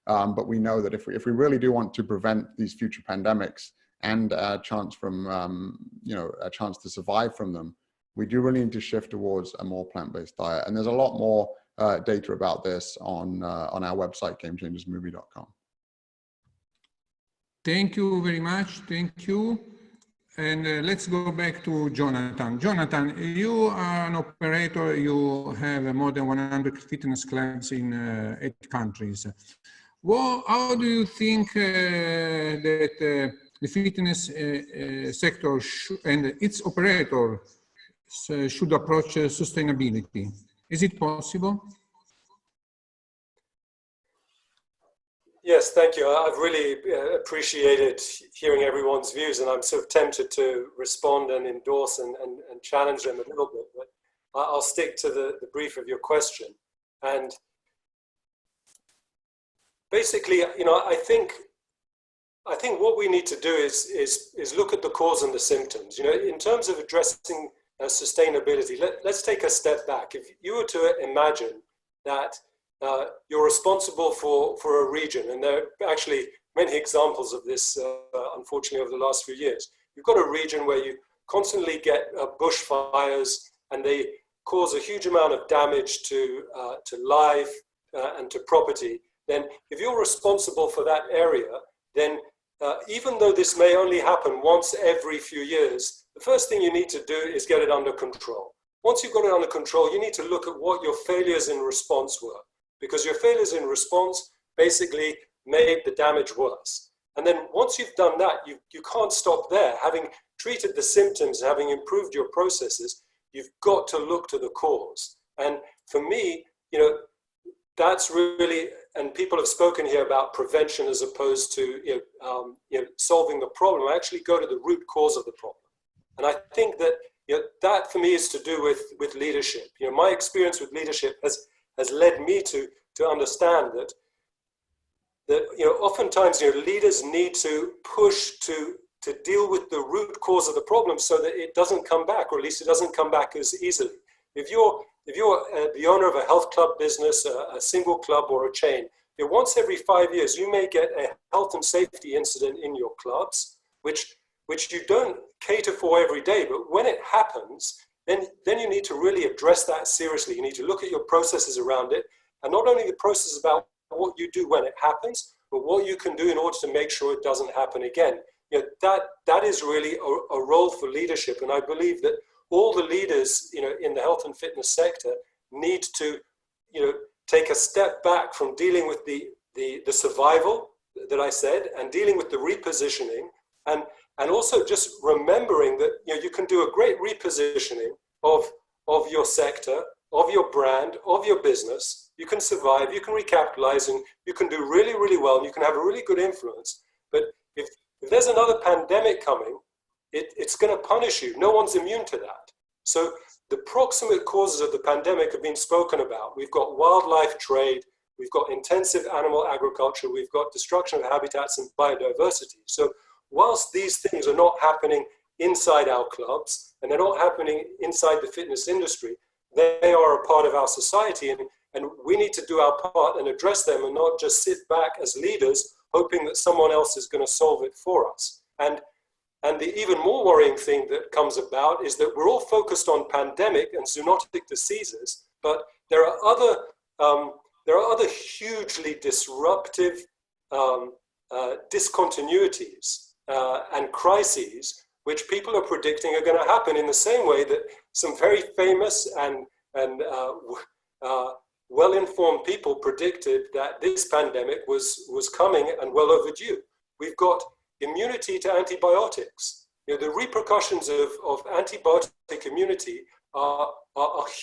But we know that if we really do want to prevent these future pandemics and a chance from, you know, a chance to survive from them, we do really need to shift towards a more plant-based diet. And there's a lot more data about this on our website, GameChangersMovie.com. Thank you very much. Thank you. And let's go back to Jonathan. Jonathan, you are an operator. You have more than 100 fitness clubs in 8 countries. Well, how do you think that the fitness sector and its operator should approach sustainability? Is it possible? Yes, thank you. I've really appreciated hearing everyone's views, and I'm sort of tempted to respond and endorse and challenge them a little bit, but I'll stick to the brief of your question. And basically, you know, I think what we need to do is look at the cause and the symptoms. You know, in terms of addressing sustainability, let's take a step back. If you were to imagine that you're responsible for a region, and there are actually many examples of this, unfortunately, over the last few years. You've got a region where you constantly get bushfires, and they cause a huge amount of damage to life and to property. Then if you're responsible for that area, then even though this may only happen once every few years, the first thing you need to do is get it under control. Once you've got it under control, you need to look at what your failures in response were, because your failures in response basically made the damage worse. And then once you've done that, you can't stop there. Having treated the symptoms, having improved your processes, you've got to look to the cause. And for me, that's really, and people have spoken here about prevention as opposed to solving the problem. I actually go to the root cause of the problem. And I think that that for me is to do with leadership. My experience with leadership has led me to understand that oftentimes leaders need to push to deal with the root cause of the problem so that it doesn't come back, or at least it doesn't come back as easily. If you're the owner of a health club business, a single club or a chain, once every 5 years you may get a health and safety incident in your clubs, which you don't cater for every day, but when it happens, then you need to really address that seriously. You need to look at your processes around it, and not only the process about what you do when it happens, but what you can do in order to make sure it doesn't happen again. That is really a role for leadership, and I believe that all the leaders in the health and fitness sector need to take a step back from dealing with the survival that I said, and dealing with the repositioning, and also just remembering that you can do a great repositioning of your sector, of your brand, of your business. You can survive, you can recapitalize, and you can do really, really well, and you can have a really good influence. But if there's another pandemic coming, it's going to punish you. No one's immune to that. So the proximate causes of the pandemic have been spoken about. We've got wildlife trade, we've got intensive animal agriculture, we've got destruction of habitats and biodiversity. So whilst these things are not happening inside our clubs, and they're not happening inside the fitness industry, they are a part of our society, and we need to do our part and address them, and not just sit back as leaders hoping that someone else is going to solve it for us. And the even more worrying thing that comes about is that we're all focused on pandemic and zoonotic diseases, but there are other hugely disruptive discontinuities and crises which people are predicting are going to happen in the same way that some very famous and well-informed people predicted that this pandemic was coming and well overdue. We've got immunity to antibiotics. The repercussions of antibiotic immunity are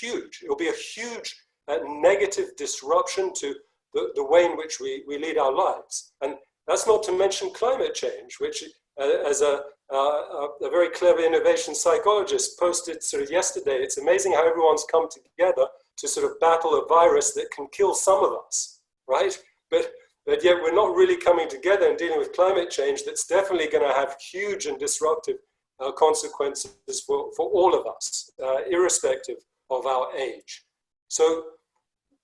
huge. It'll be a huge negative disruption to the way in which we lead our lives. And that's not to mention climate change, which as a very clever innovation psychologist posted sort of yesterday, it's amazing how everyone's come together to sort of battle a virus that can kill some of us, right? But yet we're not really coming together and dealing with climate change that's definitely going to have huge and disruptive consequences for all of us, irrespective of our age. So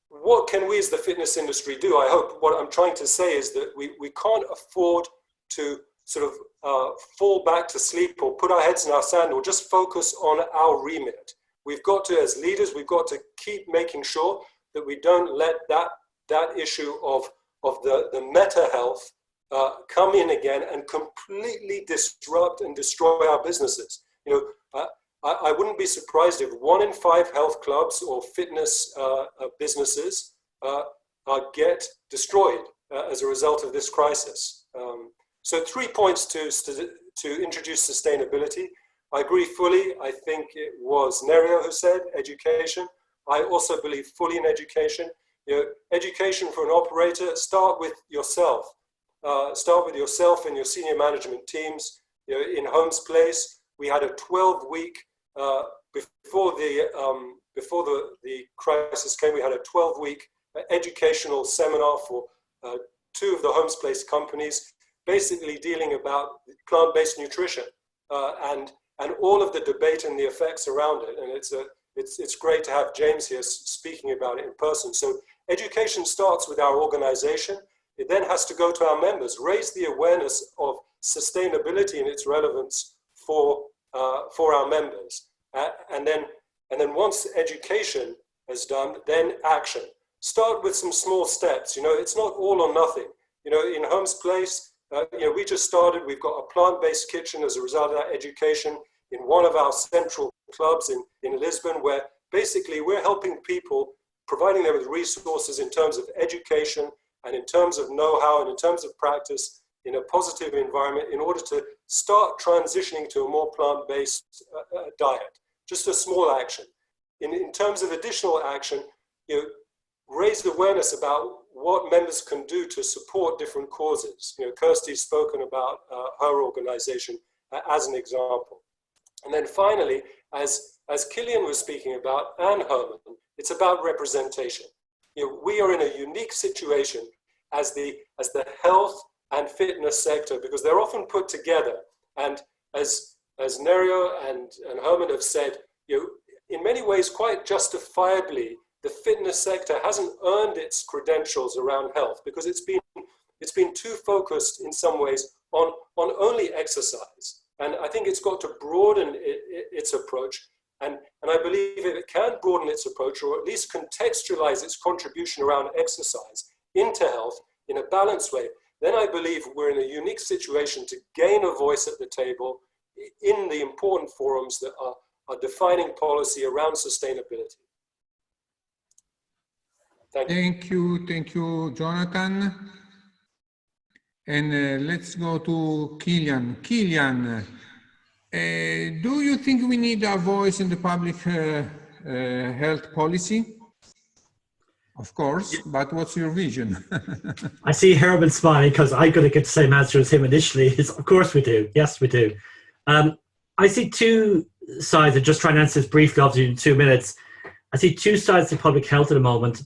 what can we as the fitness industry do? I hope what I'm trying to say is that we can't afford to sort of fall back to sleep or put our heads in our sand or just focus on our remit. We've got to, as leaders, we've got to keep making sure that we don't let that issue of the meta health come in again and completely disrupt and destroy our businesses. I wouldn't be surprised if 1 in 5 health clubs or fitness businesses get destroyed as a result of this crisis. So 3 points to introduce sustainability. I agree fully. I think it was Nerio who said education. I also believe fully in education. Education for an operator, start with yourself. Start with yourself and your senior management teams. In Holmes Place, we had a 12-week, before the crisis came, we had a 12-week educational seminar for 2 of the Holmes Place companies, basically dealing about plant-based nutrition and all of the debate and the effects around it. And it's great to have James here speaking about it in person. So education starts with our organization. It then has to go to our members, raise the awareness of sustainability and its relevance for our members. And then once education is done, then action. Start with some small steps. It's not all or nothing. In Holmes Place, we just started, we've got a plant-based kitchen as a result of that education in one of our central clubs in Lisbon, where basically we're helping people, providing them with resources in terms of education and in terms of know-how and in terms of practice in a positive environment in order to start transitioning to a more plant-based diet. Just a small action. In terms of additional action, raise awareness about what members can do to support different causes. Kirsty's spoken about her organization as an example. And then finally, as Kilian was speaking about, and Herman, it's about representation. We are in a unique situation as the health and fitness sector, because they're often put together. And as Nerio and Herman have said, in many ways, quite justifiably, the fitness sector hasn't earned its credentials around health because it's been too focused in some ways on only exercise. And I think it's got to broaden its approach. And I believe if it can broaden its approach, or at least contextualize its contribution around exercise into health in a balanced way, then I believe we're in a unique situation to gain a voice at the table in the important forums that are defining policy around sustainability. Thank you, Jonathan. And let's go to Kilian. Kilian, do you think we need a voice in the public health policy? Of course, but what's your vision? I see Herman smiling because I'm going to get the same answer as him initially. Of course we do. Yes, we do. I see two sides. I'm just trying to answer this briefly, obviously in 2 minutes. I see two sides to public health at the moment,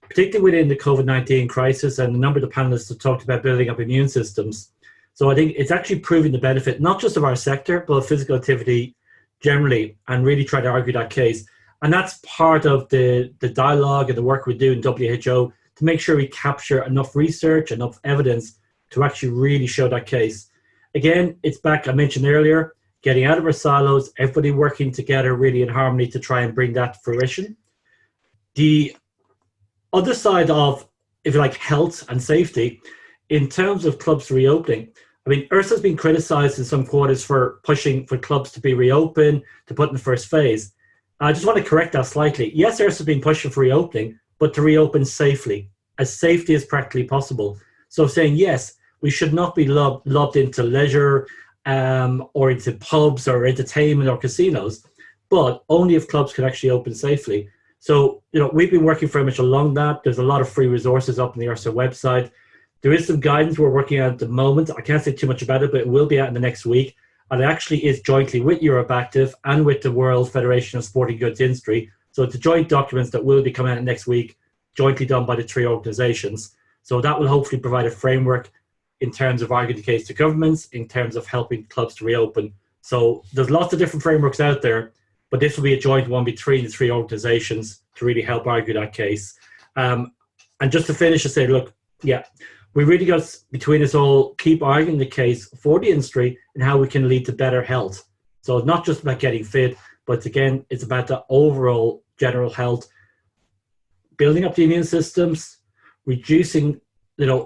particularly within the COVID-19 crisis, and a number of the panelists have talked about building up immune systems. So I think it's actually proving the benefit, not just of our sector, but of physical activity generally, and really try to argue that case. And that's part of the dialogue and the work we do in WHO to make sure we capture enough research, enough evidence to actually really show that case. Again, it's back, I mentioned earlier, getting out of our silos, everybody working together really in harmony to try and bring that to fruition. The other side of, if you like, health and safety, in terms of clubs reopening, I mean, URSA's been criticized in some quarters for pushing for clubs to be reopened, to put in the first phase. I just want to correct that slightly. Yes, URSA's been pushing for reopening, but to reopen safely as practically possible. So saying, yes, we should not be lobbed into leisure or into pubs or entertainment or casinos, but only if clubs can actually open safely. So, we've been working very much along that. There's a lot of free resources up on the URSA website. There is some guidance we're working on at the moment. I can't say too much about it, but it will be out in the next week. And it actually is jointly with Europe Active and with the World Federation of Sporting Goods Industry. So it's a joint documents that will be coming out next week, jointly done by the three organizations. So that will hopefully provide a framework in terms of arguing the case to governments, in terms of helping clubs to reopen. So there's lots of different frameworks out there, but this will be a joint one between the three organizations to really help argue that case. And just to finish, I say, look, yeah, we really got between us all keep arguing the case for the industry and how we can lead to better health. So it's not just about getting fit, but again, it's about the overall general health, building up the immune systems, reducing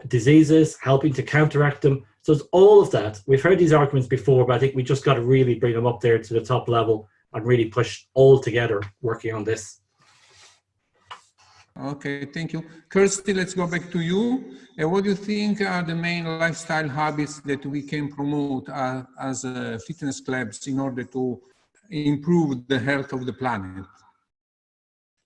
diseases, helping to counteract them. So it's all of that. We've heard these arguments before, but I think we just got to really bring them up there to the top level and really push all together working on this. Okay, thank you. Kirsty, let's go back to you. What do you think are the main lifestyle habits that we can promote as fitness clubs in order to improve the health of the planet?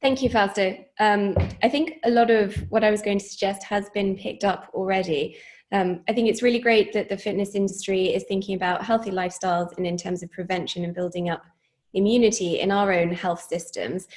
Thank you, Fausto. I think a lot of what I was going to suggest has been picked up already. I think it's really great that the fitness industry is thinking about healthy lifestyles and in terms of prevention and building up immunity in our own health systems.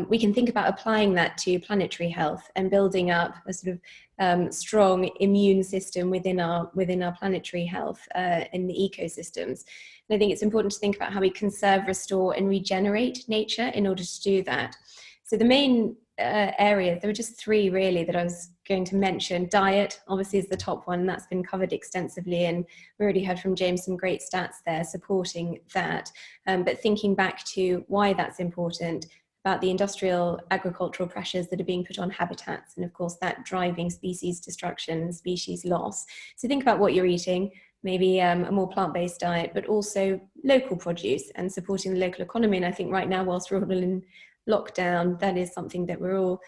We can think about applying that to planetary health and building up a sort of strong immune system within our planetary health in the ecosystems. And I think it's important to think about how we conserve, restore, and regenerate nature in order to do that. So the main areas, there were just three really that I was going to mention. Diet, obviously, is the top one. That's been covered extensively, and we already heard from James some great stats there supporting that. But thinking back to why that's important, about the industrial agricultural pressures that are being put on habitats, and of course that driving species destruction, species loss. So think about what you're eating, maybe a more plant-based diet, but also local produce and supporting the local economy. And I think right now, whilst we're all in lockdown, that is something that we're all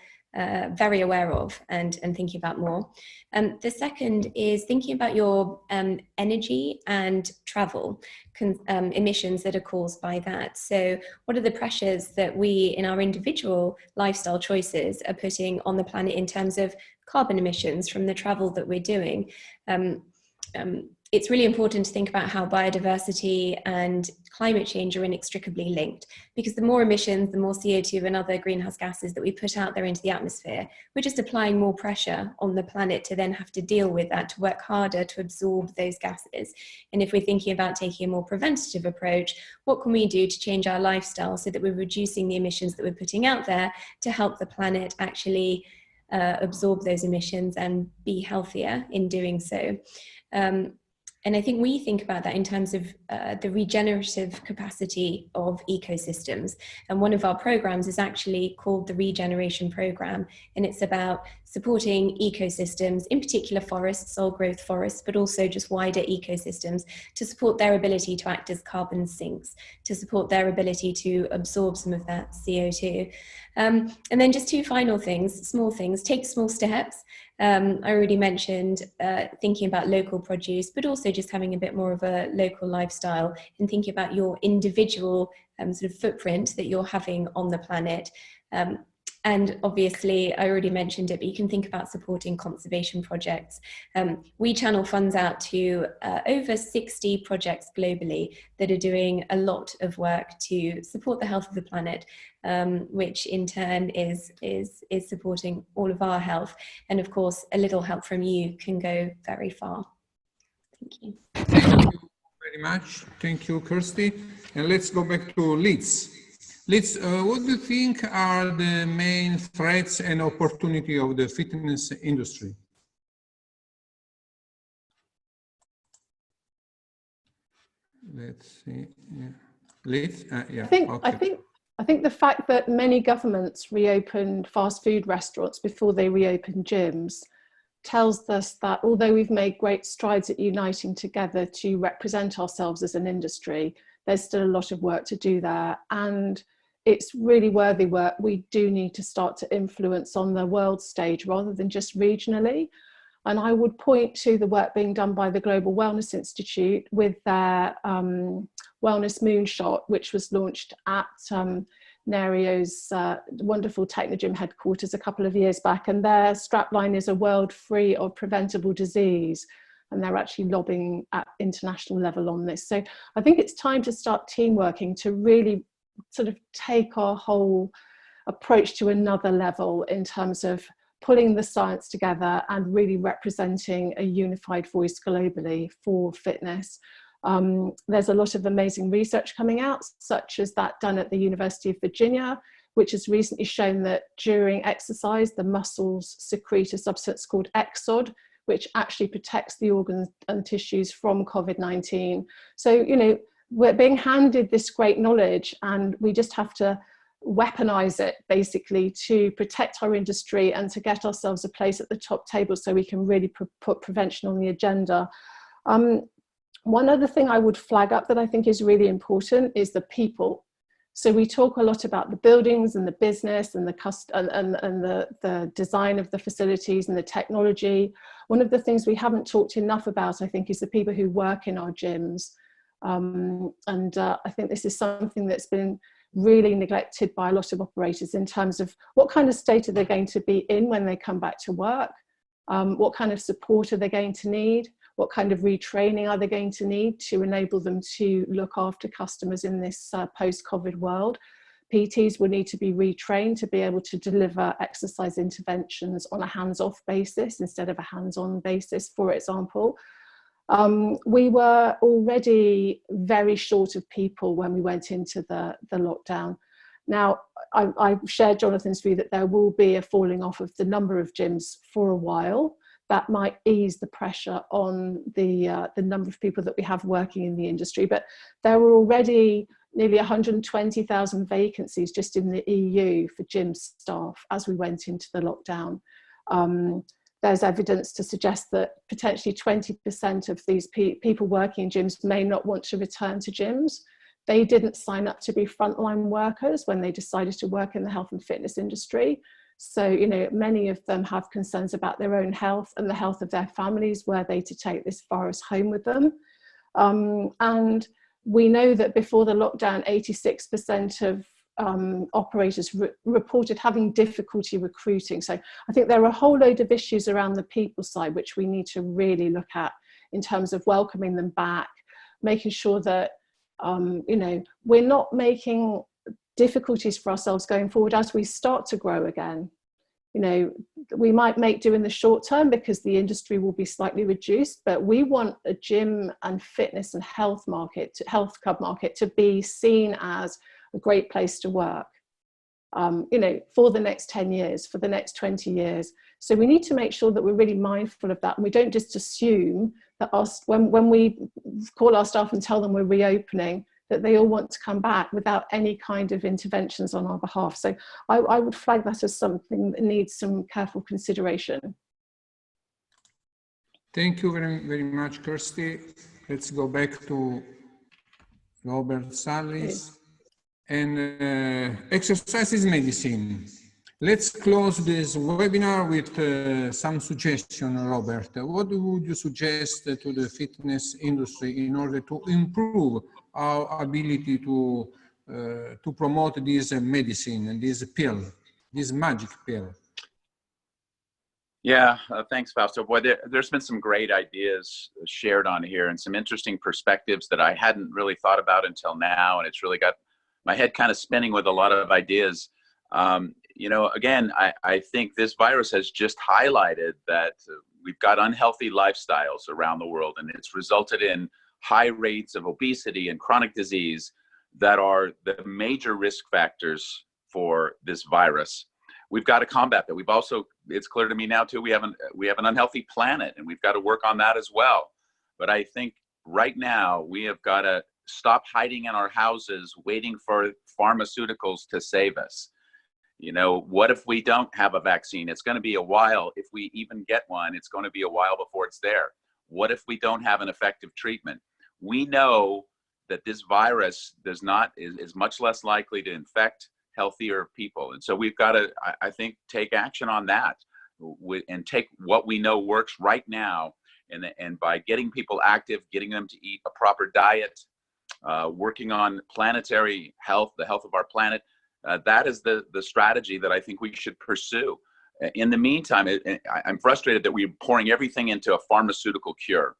very aware of and thinking about more. The second is thinking about your energy and travel emissions that are caused by that. So what are the pressures that we in our individual lifestyle choices are putting on the planet in terms of carbon emissions from the travel that we're doing? It's really important to think about how biodiversity and climate change are inextricably linked, because the more emissions, the more CO2 and other greenhouse gases that we put out there into the atmosphere, we're just applying more pressure on the planet to then have to deal with that, to work harder to absorb those gases. And if we're thinking about taking a more preventative approach, what can we do to change our lifestyle so that we're reducing the emissions that we're putting out there to help the planet actually absorb those emissions and be healthier in doing so? And I think we think about that in terms of the regenerative capacity of ecosystems. And one of our programs is actually called the Regeneration Program. And it's about supporting ecosystems, in particular forests, old growth forests, but also just wider ecosystems, to support their ability to act as carbon sinks, to support their ability to absorb some of that CO2. And then just two final things, small things, take small steps. I already mentioned thinking about local produce, but also just having a bit more of a local lifestyle and thinking about your individual sort of footprint that you're having on the planet. And obviously, I already mentioned it, but you can think about supporting conservation projects. We channel funds out to over 60 projects globally that are doing a lot of work to support the health of the planet, which in turn is supporting all of our health. And of course, a little help from you can go very far. Thank you. Thank you very much. Thank you, Kirsty. And let's go back to Liz. Liz, what do you think are the main threats and opportunity of the fitness industry? Let's see. Yeah. Liz? Yeah. I think the fact that many governments reopened fast food restaurants before they reopened gyms tells us that although we've made great strides at uniting together to represent ourselves as an industry, there's still a lot of work to do there. And it's really worthy work. We do need to start to influence on the world stage rather than just regionally. And I would point to the work being done by the Global Wellness Institute with their Wellness Moonshot, which was launched at Nerio's wonderful Technogym headquarters a couple of years back. And their strapline is a world free of preventable disease. And they're actually lobbying at international level on this. So I think it's time to start team working to really sort of take our whole approach to another level in terms of pulling the science together and really representing a unified voice globally for fitness. There's a lot of amazing research coming out, such as that done at the University of Virginia, which has recently shown that during exercise, the muscles secrete a substance called exod, which actually protects the organs and tissues from COVID-19. So, you know, we're being handed this great knowledge and we just have to weaponize it basically to protect our industry and to get ourselves a place at the top table so we can really put prevention on the agenda. One other thing I would flag up that I think is really important is the people. So we talk a lot about the buildings and the business and the design of the facilities and the technology. One of the things we haven't talked enough about, I think, is the people who work in our gyms. I think this is something that's been really neglected by a lot of operators in terms of what kind of state are they going to be in when they come back to work, what kind of support are they going to need, what kind of retraining are they going to need to enable them to look after customers in this post-COVID world. PTs will need to be retrained to be able to deliver exercise interventions on a hands-off basis instead of a hands-on basis, for example. We were already very short of people when we went into the lockdown. Now, I shared Jonathan's view that there will be a falling off of the number of gyms for a while. That might ease the pressure on the number of people that we have working in the industry. But there were already nearly 120,000 vacancies just in the EU for gym staff as we went into the lockdown. There's evidence to suggest that potentially 20% of these people working in gyms may not want to return to gyms. They didn't sign up to be frontline workers when they decided to work in the health and fitness industry. So, you know, many of them have concerns about their own health and the health of their families were they to take this virus home with them. And we know that before the lockdown, 86% of operators reported having difficulty recruiting. So I think there are a whole load of issues around the people side which we need to really look at in terms of welcoming them back, making sure that you know, we're not making difficulties for ourselves going forward as we start to grow again. You know, we might make do in the short term because the industry will be slightly reduced, but we want a gym and fitness and health market, health club market to be seen as a great place to work, you know, for the next 10 years, for the next 20 years. So we need to make sure that we're really mindful of that. And we don't just assume that when we call our staff and tell them we're reopening, that they all want to come back without any kind of interventions on our behalf. So I would flag that as something that needs some careful consideration. Thank you very, very much, Kirsty. Let's go back to Robert Sallis. And exercise is medicine. Let's close this webinar with some suggestion, Robert. What would you suggest to the fitness industry in order to improve our ability to promote this medicine, this pill, this magic pill? Yeah, thanks, Fausto. Boy, there's been some great ideas shared on here and some interesting perspectives that I hadn't really thought about until now, and it's really got my head kind of spinning with a lot of ideas. You know, again, I think this virus has just highlighted that we've got unhealthy lifestyles around the world, and it's resulted in high rates of obesity and chronic disease that are the major risk factors for this virus. We've got to combat that. We've also, it's clear to me now too, we have an unhealthy planet, and we've got to work on that as well. But I think right now we have got to stop hiding in our houses waiting for pharmaceuticals to save us. You know, what if we don't have a vaccine? It's going to be a while. If we even get one, it's going to be a while before it's there. What if we don't have an effective treatment? We know that this virus is much less likely to infect healthier people. And so we've got to, I think, take action on that and take what we know works right now. And by getting people active, getting them to eat a proper diet, working on planetary health, the health of our planet, that is the strategy that I think we should pursue. In the meantime, I'm frustrated that we're pouring everything into a pharmaceutical cure.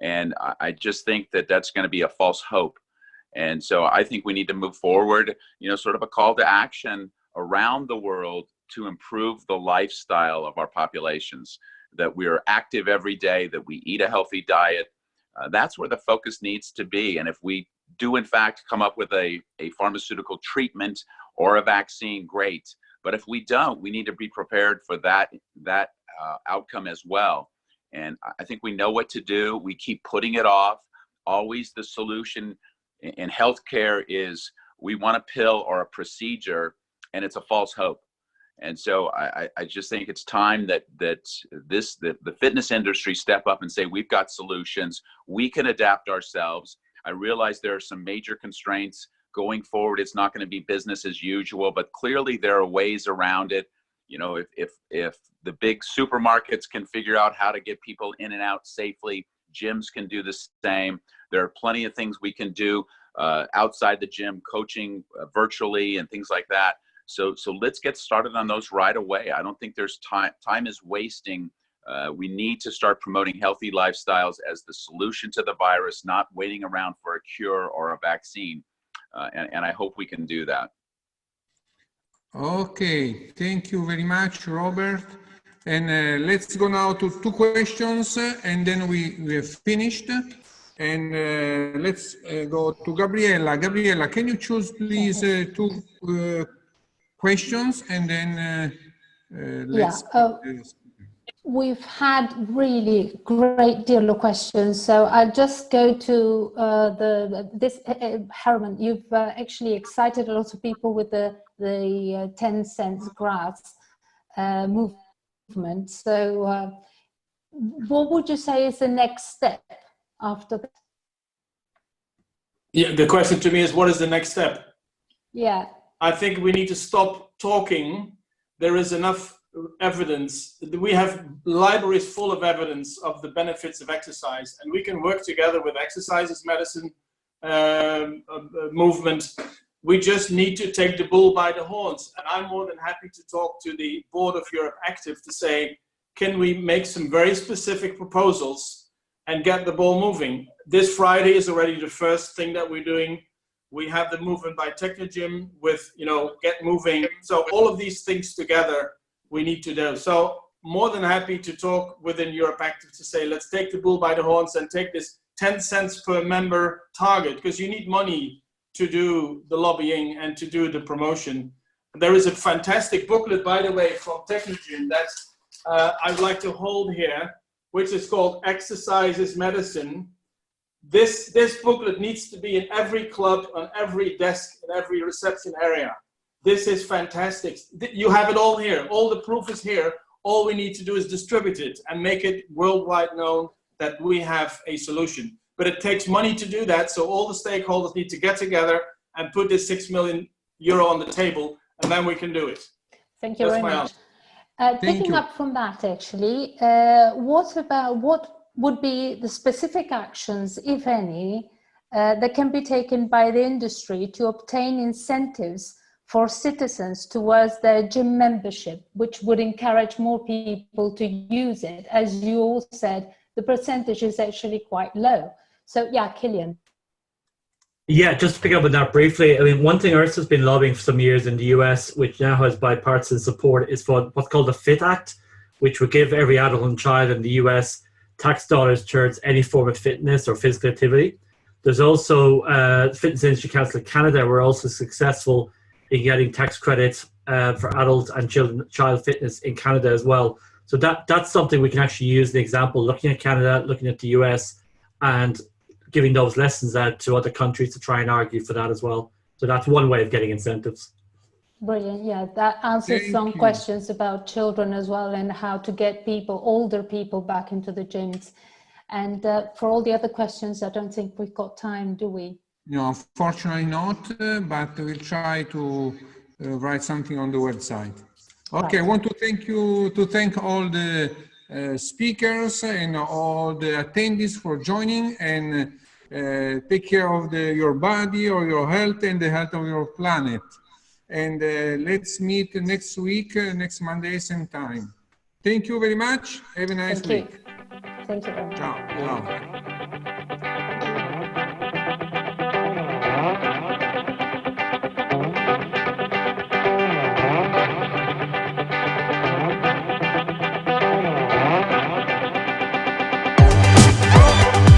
And I just think that that's going to be a false hope. And so I think we need to move forward, you know, sort of a call to action around the world to improve the lifestyle of our populations, that we are active every day, that we eat a healthy diet. That's where the focus needs to be. And if we do, in fact, come up with a pharmaceutical treatment or a vaccine, great. But if we don't, we need to be prepared for that outcome as well. And I think we know what to do. We keep putting it off. Always the solution in healthcare is we want a pill or a procedure, and it's a false hope. And so I just think it's time that the fitness industry step up and say, we've got solutions. We can adapt ourselves. I realize there are some major constraints going forward. It's not going to be business as usual, but clearly there are ways around it. You know, if the big supermarkets can figure out how to get people in and out safely, gyms can do the same. There are plenty of things we can do outside the gym, coaching virtually and things like that. So let's get started on those right away. I don't think there's time. Time is wasting. We need to start promoting healthy lifestyles as the solution to the virus, not waiting around for a cure or a vaccine. And I hope we can do that. Okay, thank you very much, Robert. And let's go now to 2 questions, and then we have finished. And let's go to Gabriella. Gabriella, can you choose, please, 2 questions, and then let's... we've had really great deal of questions, so I'll just go to Herman, you've actually excited a lot of people with the 10 cents grass movement. So what would you say is the next step after that? Yeah, the question to me is, what is the next step? Yeah. I think we need to stop talking. There is enough evidence. We have libraries full of evidence of the benefits of exercise, and we can work together with Exercise as Medicine movement. We just need to take the bull by the horns. And I'm more than happy to talk to the Board of Europe Active to say, can we make some very specific proposals and get the ball moving? This Friday is already the first thing that we're doing. We have the movement by Technogym with, get moving. So all of these things together we need to do. So more than happy to talk within Europe Active to say, let's take the bull by the horns and take this 10 cents per member target, because you need money to do the lobbying and to do the promotion. There is a fantastic booklet, by the way, from Technogym that I'd like to hold here, which is called Exercise is Medicine. This booklet needs to be in every club, on every desk, in every reception area. This is fantastic. You have it all here. All the proof is here. All we need to do is distribute it and make it worldwide known that we have a solution. But it takes money to do that. So all the stakeholders need to get together and put this €6 million on the table, and then we can do it. Thank you very much. Picking up from that, actually, what would be the specific actions, if any, that can be taken by the industry to obtain incentives for citizens towards their gym membership, which would encourage more people to use it? As you all said, the percentage is actually quite low. So yeah, Kilian. Yeah, just to pick up on that briefly, I mean, one thing IHRSA has been lobbying for some years in the US, which now has bipartisan support, is for what's called the FIT Act, which would give every adult and child in the US tax dollars towards any form of fitness or physical activity. There's also Fitness Industry Council of Canada were also successful in getting tax credits for adult and child fitness in Canada as well. So that's something we can actually use the example, looking at Canada, looking at the US, and giving those lessons out to other countries to try and argue for that as well. So that's one way of getting incentives. Brilliant. Yeah, that answers some questions about children as well, and how to get older people back into the gyms. And for all the other questions, I don't think we've got time, do we? No, unfortunately not, but we'll try to write something on the website. Okay, right. I want to thank all the speakers and all the attendees for joining, and take care of your body or your health and the health of your planet. And let's meet next week, next Monday, same time. Thank you very much. Have a nice week. Thank you very much. Ciao. Ciao.